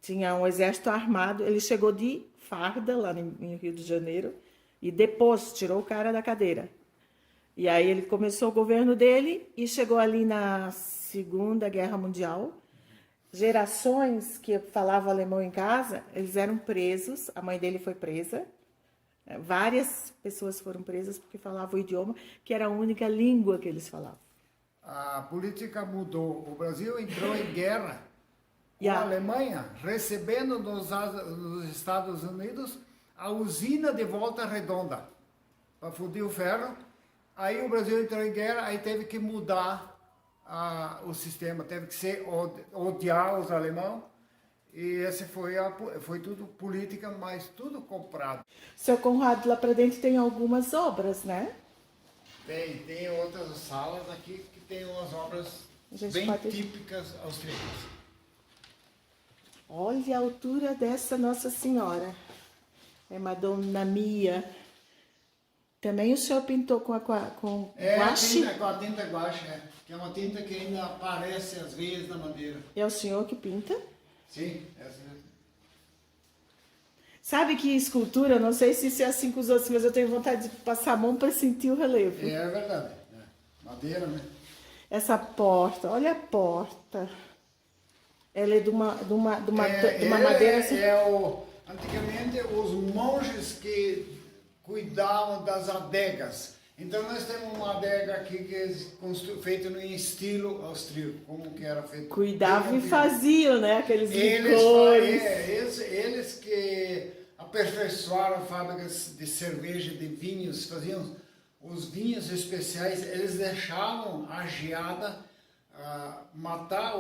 tinha um exército armado. Ele chegou de farda lá em Rio de Janeiro e depois tirou o cara da cadeira. E aí ele começou o governo dele e chegou ali na Segunda Guerra Mundial. Gerações que falavam alemão em casa, eles eram presos, a mãe dele foi presa, várias pessoas foram presas porque falavam o idioma, que era a única língua que eles falavam. A política mudou, o Brasil entrou em guerra com a Alemanha, recebendo nos Estados Unidos a usina de Volta Redonda, para fundir o ferro. Aí o Brasil entrou em guerra, aí teve que mudar o sistema, teve que odiar os alemães, e esse foi tudo política, mas tudo comprado. Seu Conrado, lá para dentro tem algumas obras, né? Tem outras salas aqui que tem umas obras bem típicas austríacas. Olha a altura dessa Nossa Senhora, é Madonna Mia. Também o senhor pintou com guache? Com a tinta guache, que é uma tinta que ainda aparece às vezes na madeira. É o senhor que pinta? Sim, essa mesmo. Sabe que escultura, não sei se isso é assim com os outros, mas eu tenho vontade de passar a mão para sentir o relevo. É verdade. Madeira, né? Essa porta, olha a porta. Ela é de uma madeira assim. Antigamente, os monges que cuidavam das adegas. Então, nós temos uma adega aqui que é feita no estilo austríaco, como que era feito. Cuidavam e faziam, né? Aqueles licores. Eles que aperfeiçoaram fábricas de cerveja, de vinhos, faziam os vinhos especiais, eles deixavam a geada matar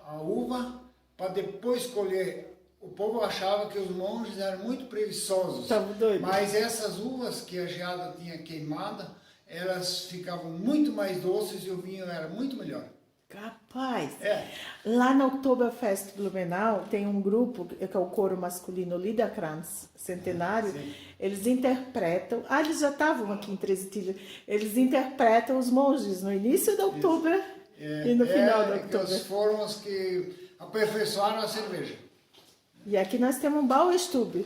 a uva para depois colher. O povo achava que os monges eram muito preguiçosos, Tava doido. mas essas uvas que a geada tinha queimada, elas ficavam muito mais doces e o vinho era muito melhor. Capaz. É. Lá na Oktoberfest Blumenau tem um grupo, que é o coro masculino Liederkranz Centenário. Sim. Eles interpretam. Eles já estavam aqui em Treze Tilhas. Eles interpretam os monges no início da Oktober e no final da que Oktober. foram os que aperfeiçoaram a cerveja. E aqui nós temos um Bauerstube.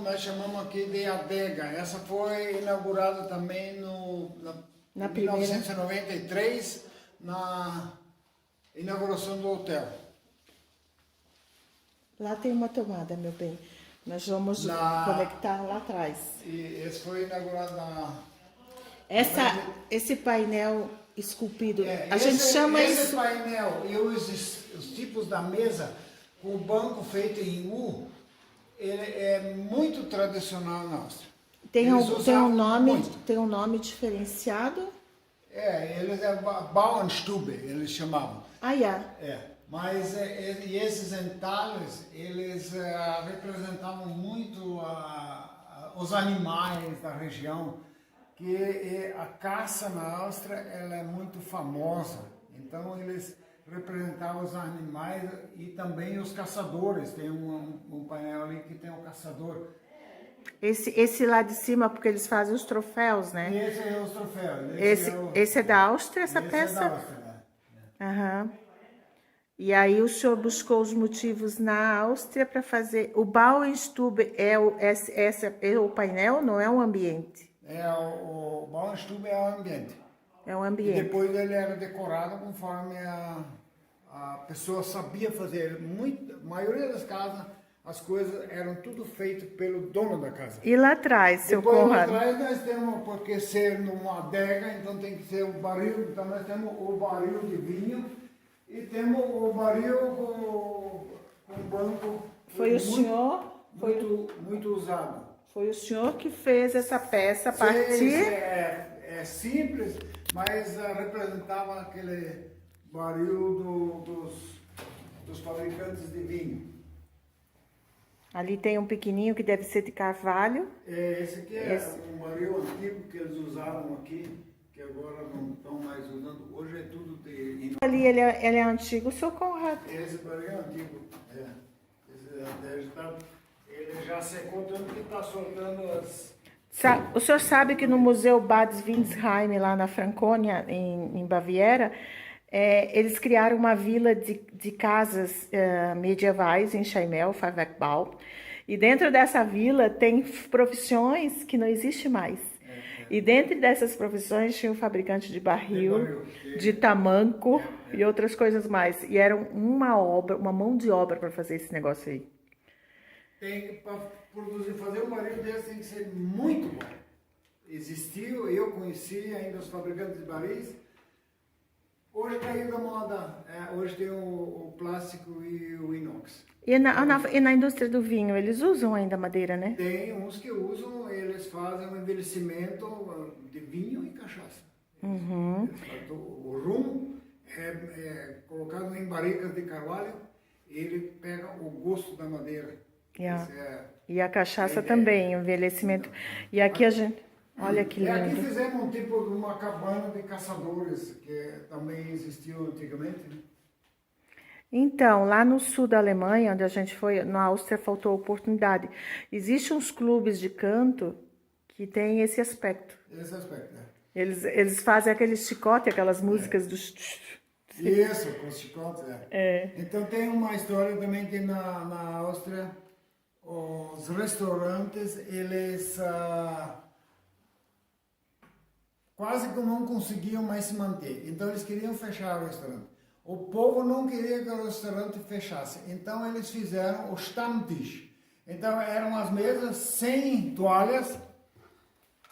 Nós chamamos aqui de adega. Essa foi inaugurada também Na em primeira. 1993, na inauguração do hotel. Lá tem uma tomada, meu bem. Nós vamos conectar lá atrás. E esse foi inaugurado Esse painel esculpido, a esse, gente chama esse isso... painel e os tipos da mesa, com o banco feito em U, ele é muito tradicional na Áustria. Tem muito. um nome diferenciado? Eles é Bauernstube, eles chamavam. Ah, yeah. Mas e esses entalhes, eles representavam muito os animais da região, que a caça na Áustria ela é muito famosa. Então eles representavam os animais e também os caçadores. Tem um painel ali que tem um caçador. Esse lá de cima, porque eles fazem os troféus, né? Esse é os troféus. Esse é da Áustria, essa peça? É da Áustria, Aham. E aí o senhor buscou os motivos na Áustria para fazer... O Bauernstube é o painel, não é um ambiente? O Bauernstube é o ambiente. É um E ambiente. depois ele era decorado conforme a pessoa sabia fazer. A maioria das casas, as coisas eram tudo feito pelo dono da casa. E lá atrás, seu Depois lá Conrado? atrás nós temos, porque ser numa adega, então tem que ser o barril. Então nós temos o barril de vinho e temos o barril com banco. Foi o senhor? Muito usado. Foi o senhor que fez essa peça a partir... É simples, mas representava aquele barril dos fabricantes de vinho. Ali tem um pequenininho que deve ser de carvalho. Esse aqui é um barril antigo que eles usavam aqui, que agora não estão mais usando. Hoje é tudo de... Ali ele é antigo, seu Conrado. Esse barril é antigo, ele já secou tanto que está soltando as... O senhor sabe que no Museu Bad Windsheim, lá na Franconia, em Baviera, eles criaram uma vila de casas medievais em Scheimel, Feuerwerkbau. E dentro dessa vila tem profissões que não existem mais. E dentro dessas profissões tinha o fabricante de barril, de tamanco e outras coisas mais. E era uma mão de obra para fazer esse negócio aí. Para fazer um barril desse tem que ser muito bom. Existiu, eu conheci ainda os fabricantes de barris. Hoje caiu da moda, hoje tem o plástico e o inox. E na indústria do vinho, eles usam ainda madeira, né? Tem uns que usam, eles fazem um envelhecimento de vinho e cachaça. Uhum. O rum é colocado em barricas de carvalho, ele pega o gosto da madeira. E a cachaça também, o envelhecimento. E aqui a gente... Olha que lindo. Aqui fizemos um tipo de uma cabana de caçadores, que também existiu antigamente. Né? Então, lá no sul da Alemanha, onde a gente foi, na Áustria faltou oportunidade. Existem uns clubes de canto que têm esse aspecto. Esse aspecto, né? Eles fazem aquele chicote, aquelas músicas dos... Isso, com os chicotes, Então tem uma história também que na Áustria, os restaurantes, eles quase que não conseguiam mais se manter. Então eles queriam fechar o restaurante. O povo não queria que o restaurante fechasse. Então eles fizeram o Stammtisch. Então eram as mesas sem toalhas.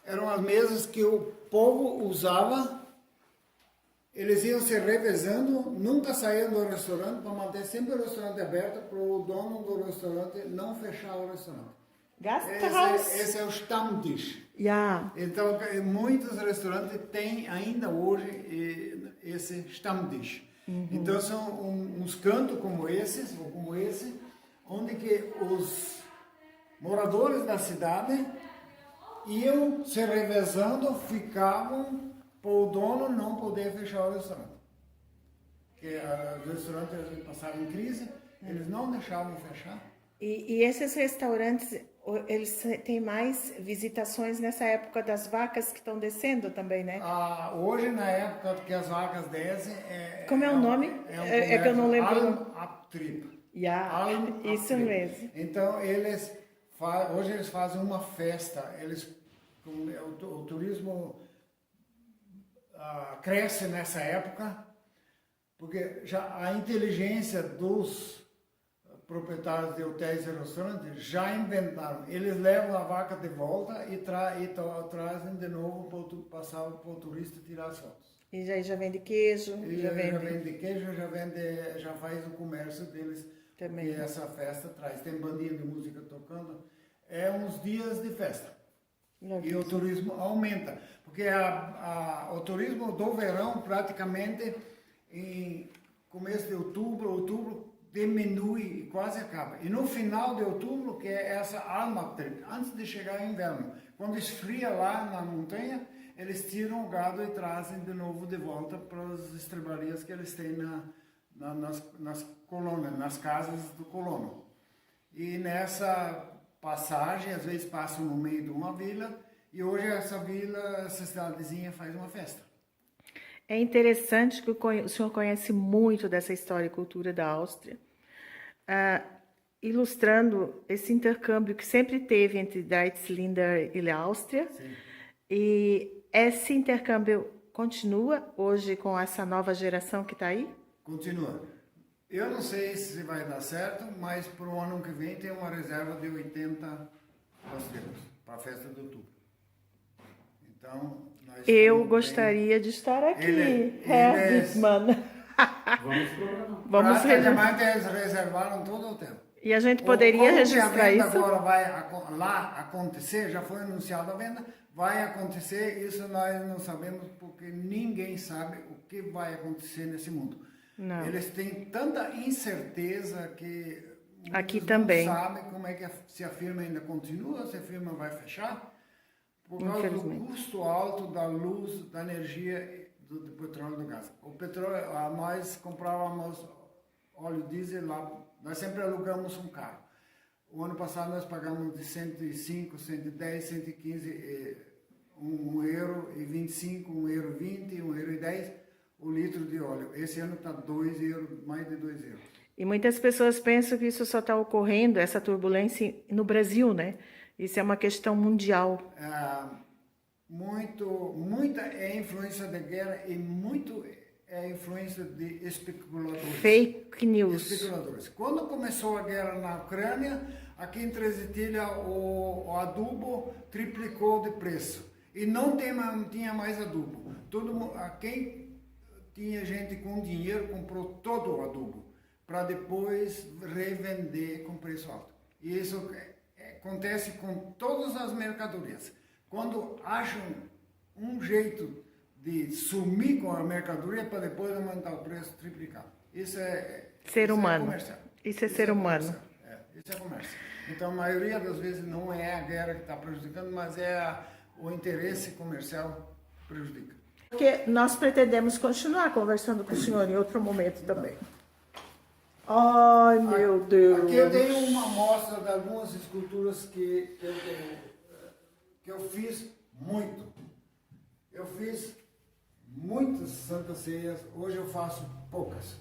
Eram as mesas que o povo usava. Eles iam se revezando, nunca saíam do restaurante para manter sempre o restaurante aberto para o dono do restaurante não fechar o restaurante. Gasthaus. Esse é o Stammtisch. Ja. Então, muitos restaurantes têm ainda hoje esse Stammtisch. Então, são uns cantos como esses, ou como esse, onde que os moradores da cidade iam se revezando, ficavam para o dono não poder fechar o restaurante. Porque os restaurantes passaram em crise, eles não deixavam fechar. E esses restaurantes, eles têm mais visitações nessa época das vacas que estão descendo também, né? Hoje, na época que as vacas descem... Como é o nome? É que eu não lembro. Almabtrieb. Ja, isso mesmo. Então, hoje eles fazem uma festa. O turismo cresce nessa época, porque já a inteligência dos proprietários de hotéis e restaurantes já inventaram. Eles levam a vaca de volta e trazem de novo para o turista tirar as fotos. E já vende queijo, Já vende queijo, já faz o comércio deles também. que essa festa traz. Tem bandinha de música tocando. É uns dias de festa. E o turismo aumenta. Porque o turismo do verão, praticamente, em começo de outubro diminui e quase acaba. E no final de outubro, que é essa Almabtrieb, antes de chegar o inverno, quando esfria lá na montanha, eles tiram o gado e trazem de novo de volta para as estrebaриas que eles têm nas colônias, nas casas do colono. E nessa passagem, às vezes passam no meio de uma vila, e hoje essa cidadezinha faz uma festa. É interessante que o senhor conhece muito dessa história e cultura da Áustria, ilustrando esse intercâmbio que sempre teve entre Deutschland e a Áustria. Sim. E esse intercâmbio continua hoje com essa nova geração que está aí? Continua. Eu não sei se vai dar certo, mas para o ano que vem tem uma reserva de 80 brasileiros para a festa de outubro. Então, eu gostaria de estar aqui, Herr Wittmann. Vamos programar. Vamos praticamente eles reservaram todo o tempo. E a gente poderia registrar isso? Agora vai lá acontecer, já foi anunciada a venda, vai acontecer, isso nós não sabemos porque ninguém sabe o que vai acontecer nesse mundo. Não. Eles têm tanta incerteza que aqui também não sabem como é que se a firma ainda continua, se a firma vai fechar, por causa do custo alto da luz, da energia do petróleo e do gás. O petróleo, nós comprávamos óleo diesel lá, nós sempre alugamos um carro. O ano passado nós pagamos de 105, 110, 115, €1,25, €1,20, €1,10 o litro de óleo. Esse ano está €2, mais de €2. E muitas pessoas pensam que isso só está ocorrendo, essa turbulência, no Brasil, né? Isso é uma questão mundial. Muita é influência da guerra e muito é influência de especuladores. Fake news. Especuladores. Quando começou a guerra na Ucrânia, aqui em Trezetilha o adubo triplicou de preço. E não tinha mais adubo. Quem tinha gente com dinheiro comprou todo o adubo para depois revender com preço alto. E isso acontece com todas as mercadorias. Quando acham um jeito de sumir com a mercadoria para depois aumentar o preço, triplicar. Isso é ser humano. Comercial. Isso é ser humano. Isso é comércio. Então, a maioria das vezes não é a guerra que está prejudicando, mas é o interesse comercial que prejudica. Porque nós pretendemos continuar conversando com o senhor em outro momento também. Ai, meu Deus. Aqui eu tenho uma amostra de algumas esculturas que eu fiz muito. Eu fiz muitas Santas Ceias, hoje eu faço poucas,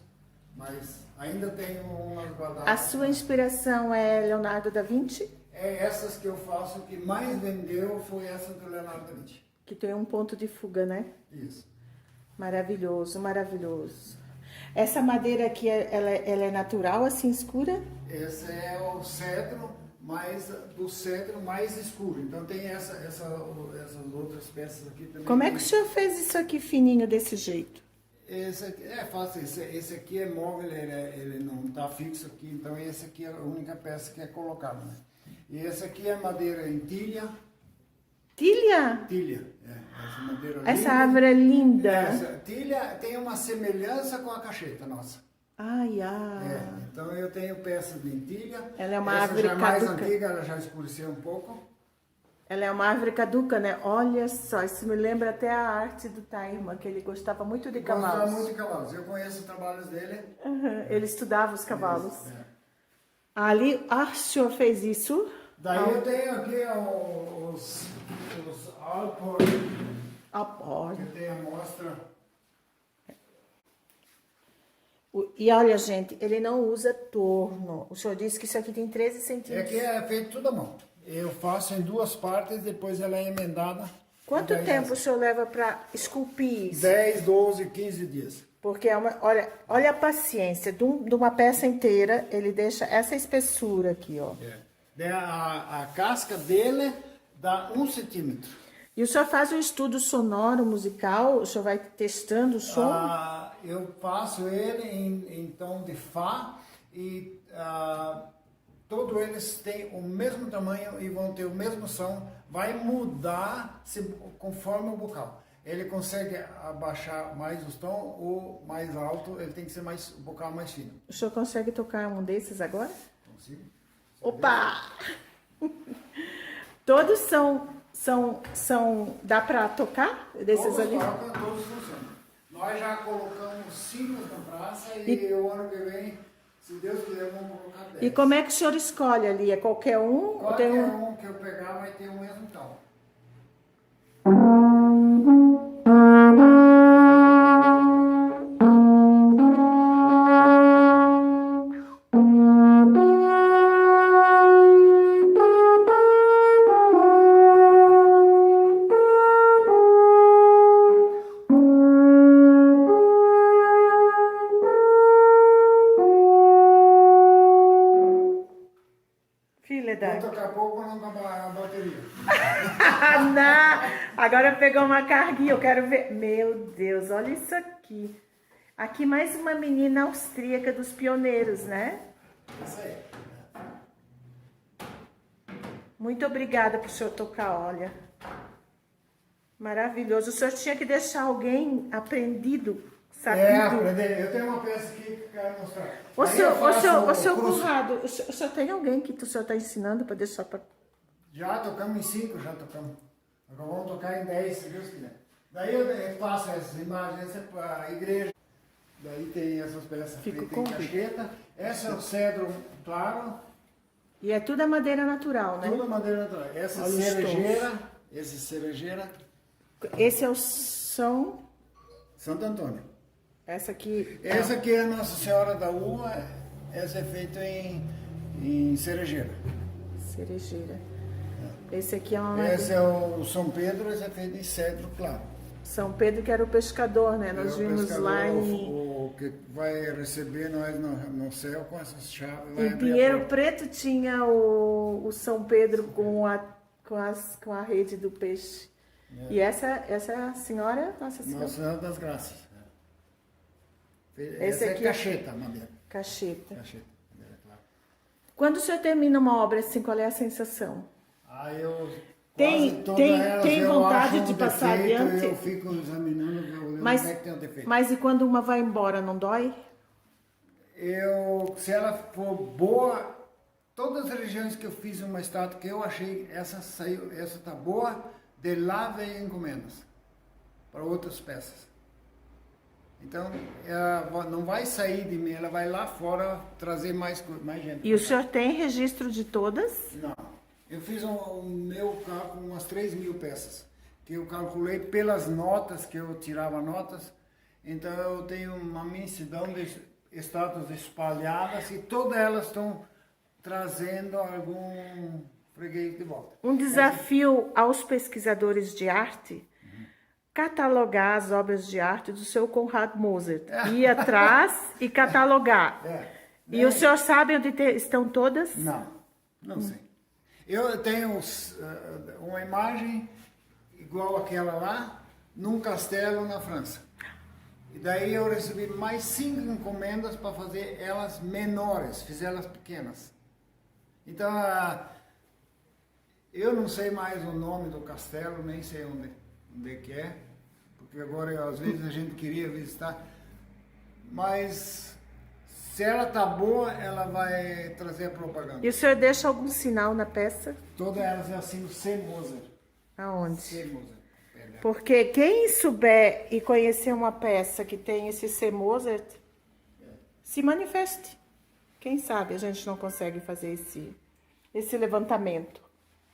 mas ainda tenho umas guardadas. A sua inspiração é Leonardo da Vinci? É essas que eu faço, que mais vendeu foi essa do Leonardo da Vinci. Que tem um ponto de fuga, né? Isso. Maravilhoso, maravilhoso. Essa madeira aqui, ela é natural, assim, escura? Esse é o cedro, do cedro mais escuro. Então tem essas outras peças aqui também. Como é que o senhor fez isso aqui fininho desse jeito? Esse aqui é fácil, esse aqui é móvel, ele não está fixo aqui, então esse aqui é a única peça que é colocada, né? E essa aqui é madeira em tilha. Tilha? Tilha, essa madeira Essa linda. árvore é linda. Essa tilha tem uma semelhança com a cacheta nossa. Ai, ai. Então eu tenho peças de tilha. Ela é uma essa árvore já é mais caduca. antiga, ela já escureceu um pouco. Ela é uma árvore caduca, né? Olha só, isso me lembra até a arte do Taiman, que ele gostava muito de Gostava cavalos. muito de cavalos. Eu conheço os trabalhos dele. Uhum, ele estudava os cavalos. É. Ali, o senhor fez isso? Daí eu tenho aqui os Alpor, Olha. que tem a mostra. E olha, gente, ele não usa torno. O senhor disse que isso aqui tem 13 É centímetros. que é feito tudo à mão. Eu faço em duas partes, depois ela é emendada. Quanto Daí tempo o senhor leva para esculpir isso? 10, 12, 15 dias. Porque é uma, olha a paciência. De uma peça inteira, ele deixa essa espessura aqui, ó. Daí a casca dele dá 1 centímetro. E o senhor faz um estudo sonoro, musical? O senhor vai testando o som? Eu faço ele em tom de Fá e todos eles têm o mesmo tamanho e vão ter o mesmo som. Vai mudar conforme o vocal. Ele consegue abaixar mais os tons ou mais alto, ele tem que ser o vocal mais fino. O senhor consegue tocar um desses agora? Consigo? Opa! Todos dá para tocar desses Todos ali? tocam, todos funcionam. Nós já colocamos 5 na praça e o ano que vem, se Deus quiser, vamos colocar 10. E como é que o senhor escolhe ali? É qualquer um? Ou Qualquer tem um que eu pegar vai ter o mesmo tom. Filha Vou da... tocar pouco para não acabar a bateria. Não, agora pegou uma carguinha, eu quero ver. Meu Deus, olha isso aqui. Aqui mais uma menina austríaca dos pioneiros, né? Isso aí. Muito obrigada por o senhor tocar, olha. Maravilhoso. O senhor tinha que deixar alguém aprendido, sabido. Aprender. Eu tenho uma peça aqui que eu quero mostrar. Ô, Aí eu faço seu cruz. Conrado, o senhor tem alguém que o senhor está ensinando para deixar para... Já tocamos em 5, já tocamos. Agora vamos tocar em 10, se Deus quiser. Daí eu faço essas imagens, essa é para a igreja. Daí tem essas peças Fica feitas com em cacheta. Essa é o cedro claro, E é tudo a madeira natural, né? tudo madeira natural. Essa Olha os cerejeira, esse cerejeira, Esse é o São... Santo Antônio. Essa aqui... Essa aqui é a Nossa Senhora da Uva, essa é feita em cerejeira. Cerejeira. Esse aqui é uma... Esse é o São Pedro, esse é feito em cedro claro. São Pedro, que era o pescador, né? Nós É o vimos pescador, lá em... o que vai receber nós no céu com essas chaves. vai Em abrir a Pinheiro porta. Preto tinha o São Pedro com a rede do peixe. E essa é a senhora? Nossa Senhora. Nossa Senhora das Graças. Esse Essa aqui é é- cacheta, madeira. Cacheta. Cacheta, madeira, claro. Quando o senhor termina uma obra assim, qual é a sensação? Aí eu Tem- quase todas tem- elas tem eu vontade acho de um passar defeito, adiante? Eu fico examinando, ver Mas, onde é que tem um defeito. mas e quando uma vai embora, não dói? Se ela for boa, todas as regiões que eu fiz uma estátua que eu achei, essa tá boa, de lá vem encomendas para outras peças. Então, ela não vai sair de mim, ela vai lá fora trazer mais gente. E o senhor tem registro de todas? Não. Eu fiz o meu cálculo, umas 3.000 peças, que eu calculei pelas notas, que eu tirava notas. Então, eu tenho uma imensidão de estátuas espalhadas e todas elas estão trazendo algum freguês de volta. Um desafio aos pesquisadores de arte, catalogar as obras de arte do seu Konrad Mozart. Ir atrás e catalogar. E o senhor sabe onde estão todas? Não sei. Eu tenho uma imagem igual àquela lá, num castelo na França. E daí eu recebi mais 5 encomendas para fazer elas menores, fiz elas pequenas. Então, Eu não sei mais o nome do castelo, nem sei onde que é, porque agora às vezes a gente queria visitar, mas se ela tá boa, ela vai trazer a propaganda. E o senhor deixa algum sinal na peça? Todas elas assim, o C. Moser. Aonde? C. Moser. Porque quem souber e conhecer uma peça que tem esse C. Mozart, se manifeste. Quem sabe a gente não consegue fazer esse levantamento.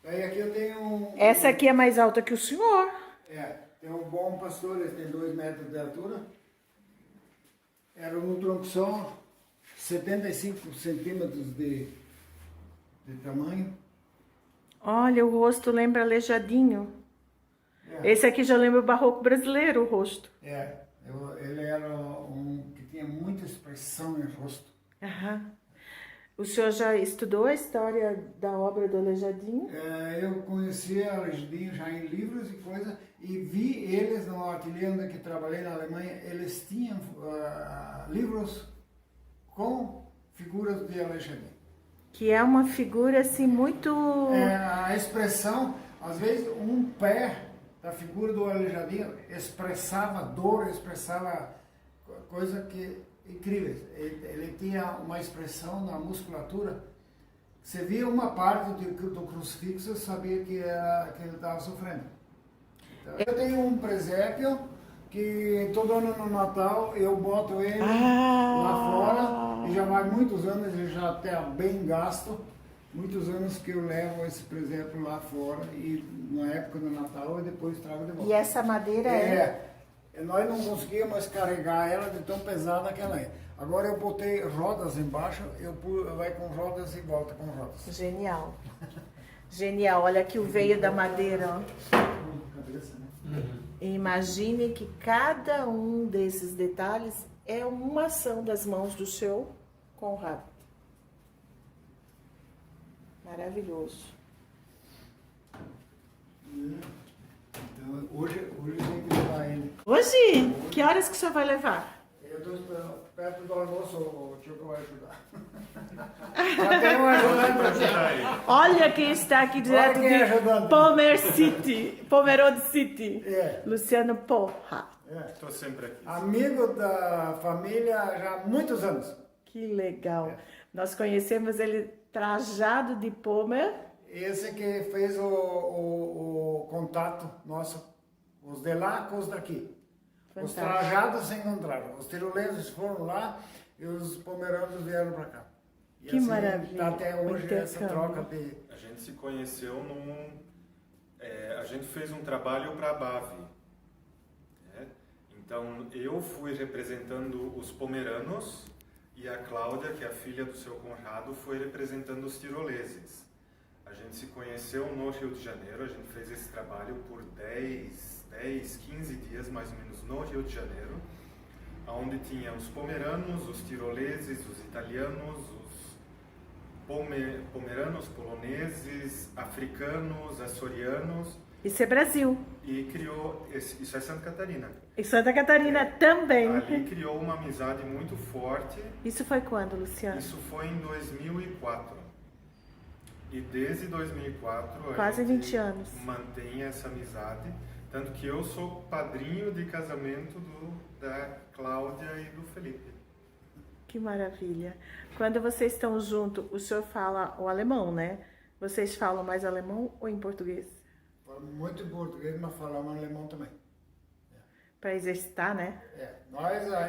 Aí aqui eu tenho Essa aqui é mais alta que o senhor. tem um bom pastor, ele tem 2 metros de altura. Era um tronco só, 75 centímetros de tamanho. Olha, o rosto lembra Aleijadinho. Esse aqui já lembra o barroco brasileiro, o rosto. Ele era um que tinha muita expressão no rosto. Aham. O senhor já estudou a história da obra do Aleijadinho? Eu conhecia Aleijadinho já em livros e coisa, e vi eles no ateliê onde que trabalhei na Alemanha, eles tinham livros com figuras de Aleijadinho. Que é uma figura assim muito... A expressão, às vezes um pé da figura do Aleijadinho expressava dor, expressava coisa que incríveis. Ele tinha uma expressão na musculatura. Você via uma parte do crucifixo, sabia que ele estava sofrendo. Então, eu tenho um presépio que todo ano no Natal eu boto ele lá fora, e já vai muitos anos, ele já está bem gasto. Muitos anos que eu levo esse presépio lá fora, e na época do Natal eu depois trago de volta. E essa madeira nós não conseguíamos carregar ela de tão pesada que ela é. Agora eu botei rodas embaixo, vai com rodas e volta com rodas. Genial. Genial. Olha aqui o veio da madeira, ó. Cabeça, né? Imagine que cada um desses detalhes é uma ação das mãos do seu Conrado. Maravilhoso. Então, hoje eu tenho que levar ele. Hoje? Que horas que o senhor vai levar? Eu estou esperando, perto do almoço, o tio que vai ajudar. Já tem um ajudante. Olha quem está aqui direto quem é de ajudante. Pomerode City. Luciano Porra. Estou sempre aqui. Amigo da família já há muitos anos. Que legal. Nós conhecemos ele trajado de Pomer. Esse que fez o contato nosso, os de lá com os daqui. Fantástico. Os trajados se encontraram, os tiroleses foram lá e os pomeranos vieram para cá. E Que maravilha. Tá até hoje essa Intercâmbio. troca de... A gente se conheceu a gente fez um trabalho para a BAV. Né? Então, eu fui representando os pomeranos e a Cláudia, que é a filha do seu Conrado, foi representando os tiroleses. A gente se conheceu no Rio de Janeiro, a gente fez esse trabalho por 10, 15 dias mais ou menos no Rio de Janeiro, onde tinha os pomeranos, os tiroleses, os italianos, os pomeranos, poloneses, africanos, açorianos. Isso é Brasil. E criou, isso é Santa Catarina. E Santa Catarina também. Ali criou uma amizade muito forte. Isso foi quando, Luciano? Isso foi em 2004. E desde 2004 Quase a gente 20 anos. mantém essa amizade. Tanto que eu sou padrinho de casamento da Cláudia e do Felipe. Que maravilha. Quando vocês estão juntos, o senhor fala o alemão, né? Vocês falam mais alemão ou em português? Falo muito em português, mas falamos alemão também. Para exercitar, né?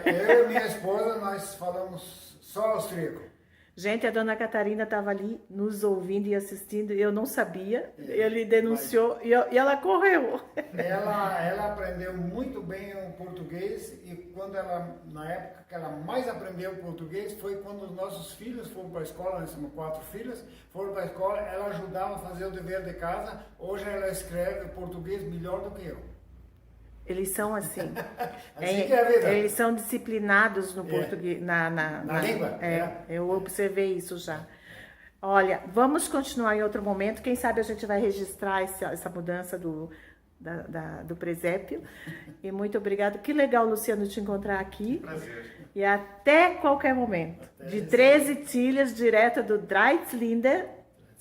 Eu e minha esposa, nós falamos só austríaco. Gente, a dona Catarina estava ali nos ouvindo e assistindo, eu não sabia. Ele denunciou e ela correu. Ela aprendeu muito bem o português, e na época que ela mais aprendeu português foi quando os nossos filhos foram para a escola. Nós temos 4 filhas, foram para a escola, ela ajudava a fazer o dever de casa. Hoje ela escreve português melhor do que eu. Eles são assim. Assim que é a vida. Eles são disciplinados no português, na língua. Eu observei isso já. Olha, vamos continuar em outro momento. Quem sabe a gente vai registrar essa mudança do presépio. E muito obrigado. Que legal, Luciano, te encontrar aqui. Prazer. E até qualquer momento. De 13 Tilhas, direto do Dreitzlinder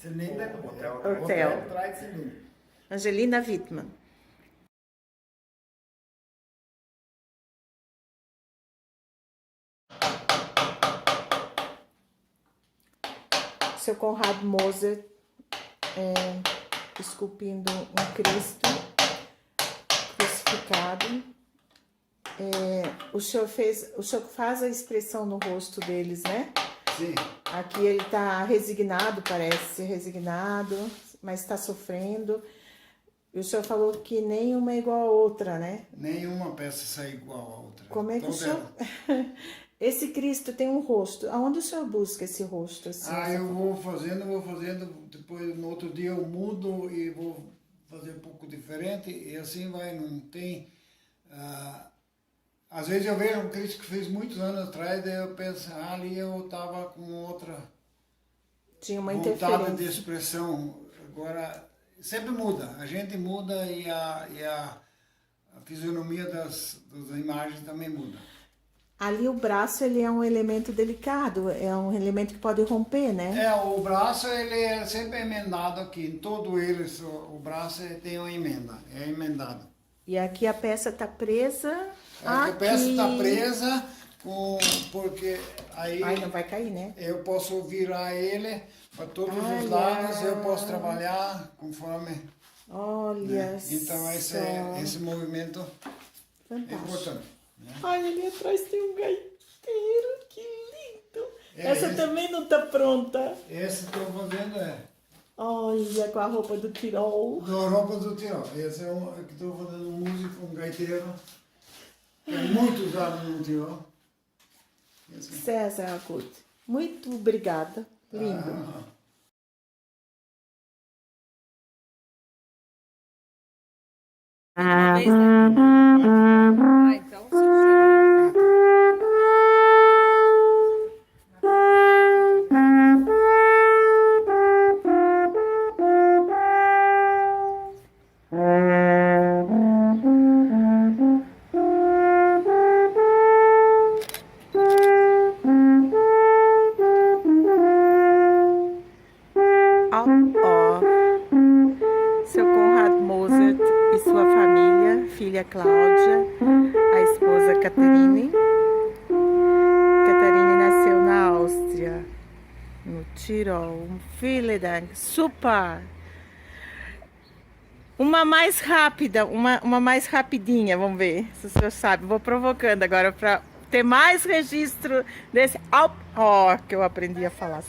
Zylinder, Hotel. Drei Zylinder. Angelina Wittmann. Seu Conrado Moser esculpindo um Cristo crucificado. O senhor faz a expressão no rosto deles, né? Sim. Aqui ele está resignado, parece ser resignado, mas está sofrendo. E o senhor falou que nenhuma é igual a outra, né? Nenhuma peça sai igual a outra. Como é que o Toda senhor... Esse Cristo tem um rosto. Aonde o senhor busca esse rosto? Assim, eu vou fazendo, depois no outro dia eu mudo e vou fazer um pouco diferente, e assim vai, não tem... às vezes eu vejo um Cristo que fez muitos anos atrás, daí eu penso, ali eu estava com outra tinha uma vontade interferência de expressão. Agora, sempre muda, a gente muda e a fisionomia das imagens também muda. Ali o braço ele é um elemento delicado, é um elemento que pode romper, né? O braço ele é sempre emendado aqui, em todo eles o braço tem uma emenda, é emendado. E aqui a peça está presa. A peça está presa, porque aí não vai cair, né? eu posso virar ele para todos os lados, eu posso trabalhar conforme... Olha Então esse movimento fantástico. é importante. Né? Ai, ali atrás tem um gaiteiro, que lindo! Essa esse, também não está pronta. Esse que eu estou fazendo Olha, com a roupa do Tirol. da Europa do Tirol. Esse é que estou fazendo um músico, um gaiteiro, que é muito usado no Tirol. César Agut, muito obrigada. Lindo. Uma vez, né? Ah, então sim, chega. Seu Conrado Mozart e sua família, filha Cláudia, a esposa Caterine. Caterine nasceu na Áustria, no Tirol. Vielen Dank, super! Uma mais rápida, uma mais rapidinha, vamos ver se o senhor sabe. Vou provocando agora para ter mais registro desse que eu aprendi a falar.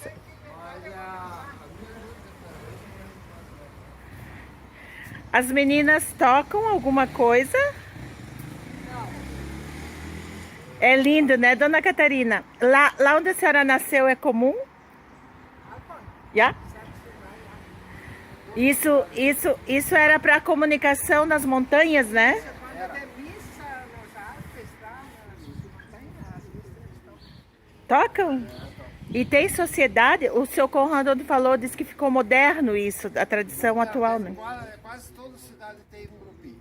As meninas tocam alguma coisa? Não. É lindo, né, dona Catarina? Lá onde a senhora nasceu é comum? Já? Isso era para comunicação nas montanhas, né? Tocam? E tem sociedade? O seu Conrado falou, disse que ficou moderno isso, a tradição atual, né? Quase toda cidade tem um grupinho.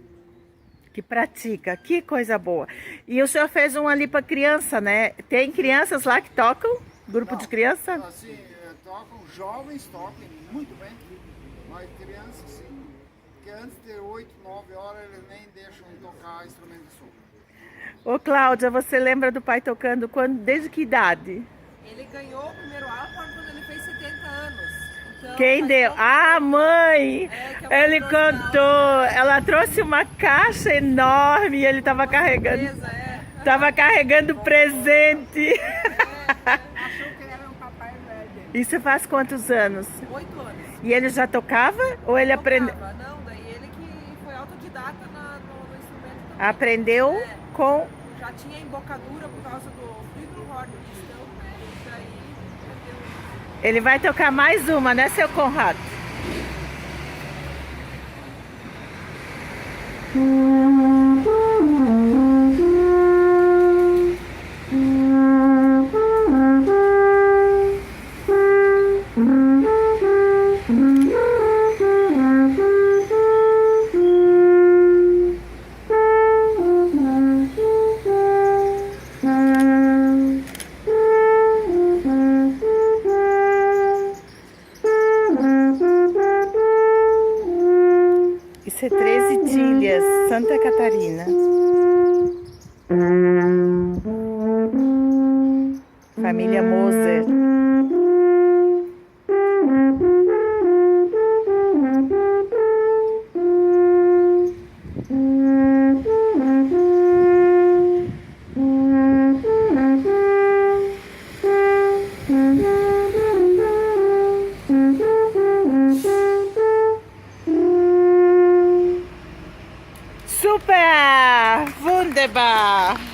Que pratica, que coisa boa. E o senhor fez um ali para criança, né? Tem crianças lá que tocam? Grupo de criança? Assim, jovens tocam muito bem, mas crianças sim. Porque antes de 8, 9 horas eles nem deixam tocar instrumento de som. Ô Cláudia, você lembra do pai tocando desde que idade? Ele ganhou o primeiro acorde quando ele fez 70 anos. Então, Quem deu? A mãe! que a mãe Ele trouxe contou. Ela trouxe uma caixa enorme e ele estava carregando. Tava carregando presente. Achou que era um papai velho. Isso faz quantos anos? 8 anos. E ele já tocava ou ele aprendeu? Não, daí ele que foi autodidata no instrumento também. Aprendeu com. Já tinha embocadura por causa do fluidrohorn. Então, daí aprendeu. Ele vai tocar mais uma, né, seu Conrado? Isso é 13 Tilhas, Santa Catarina. Família Moser. Super! Wunderbar!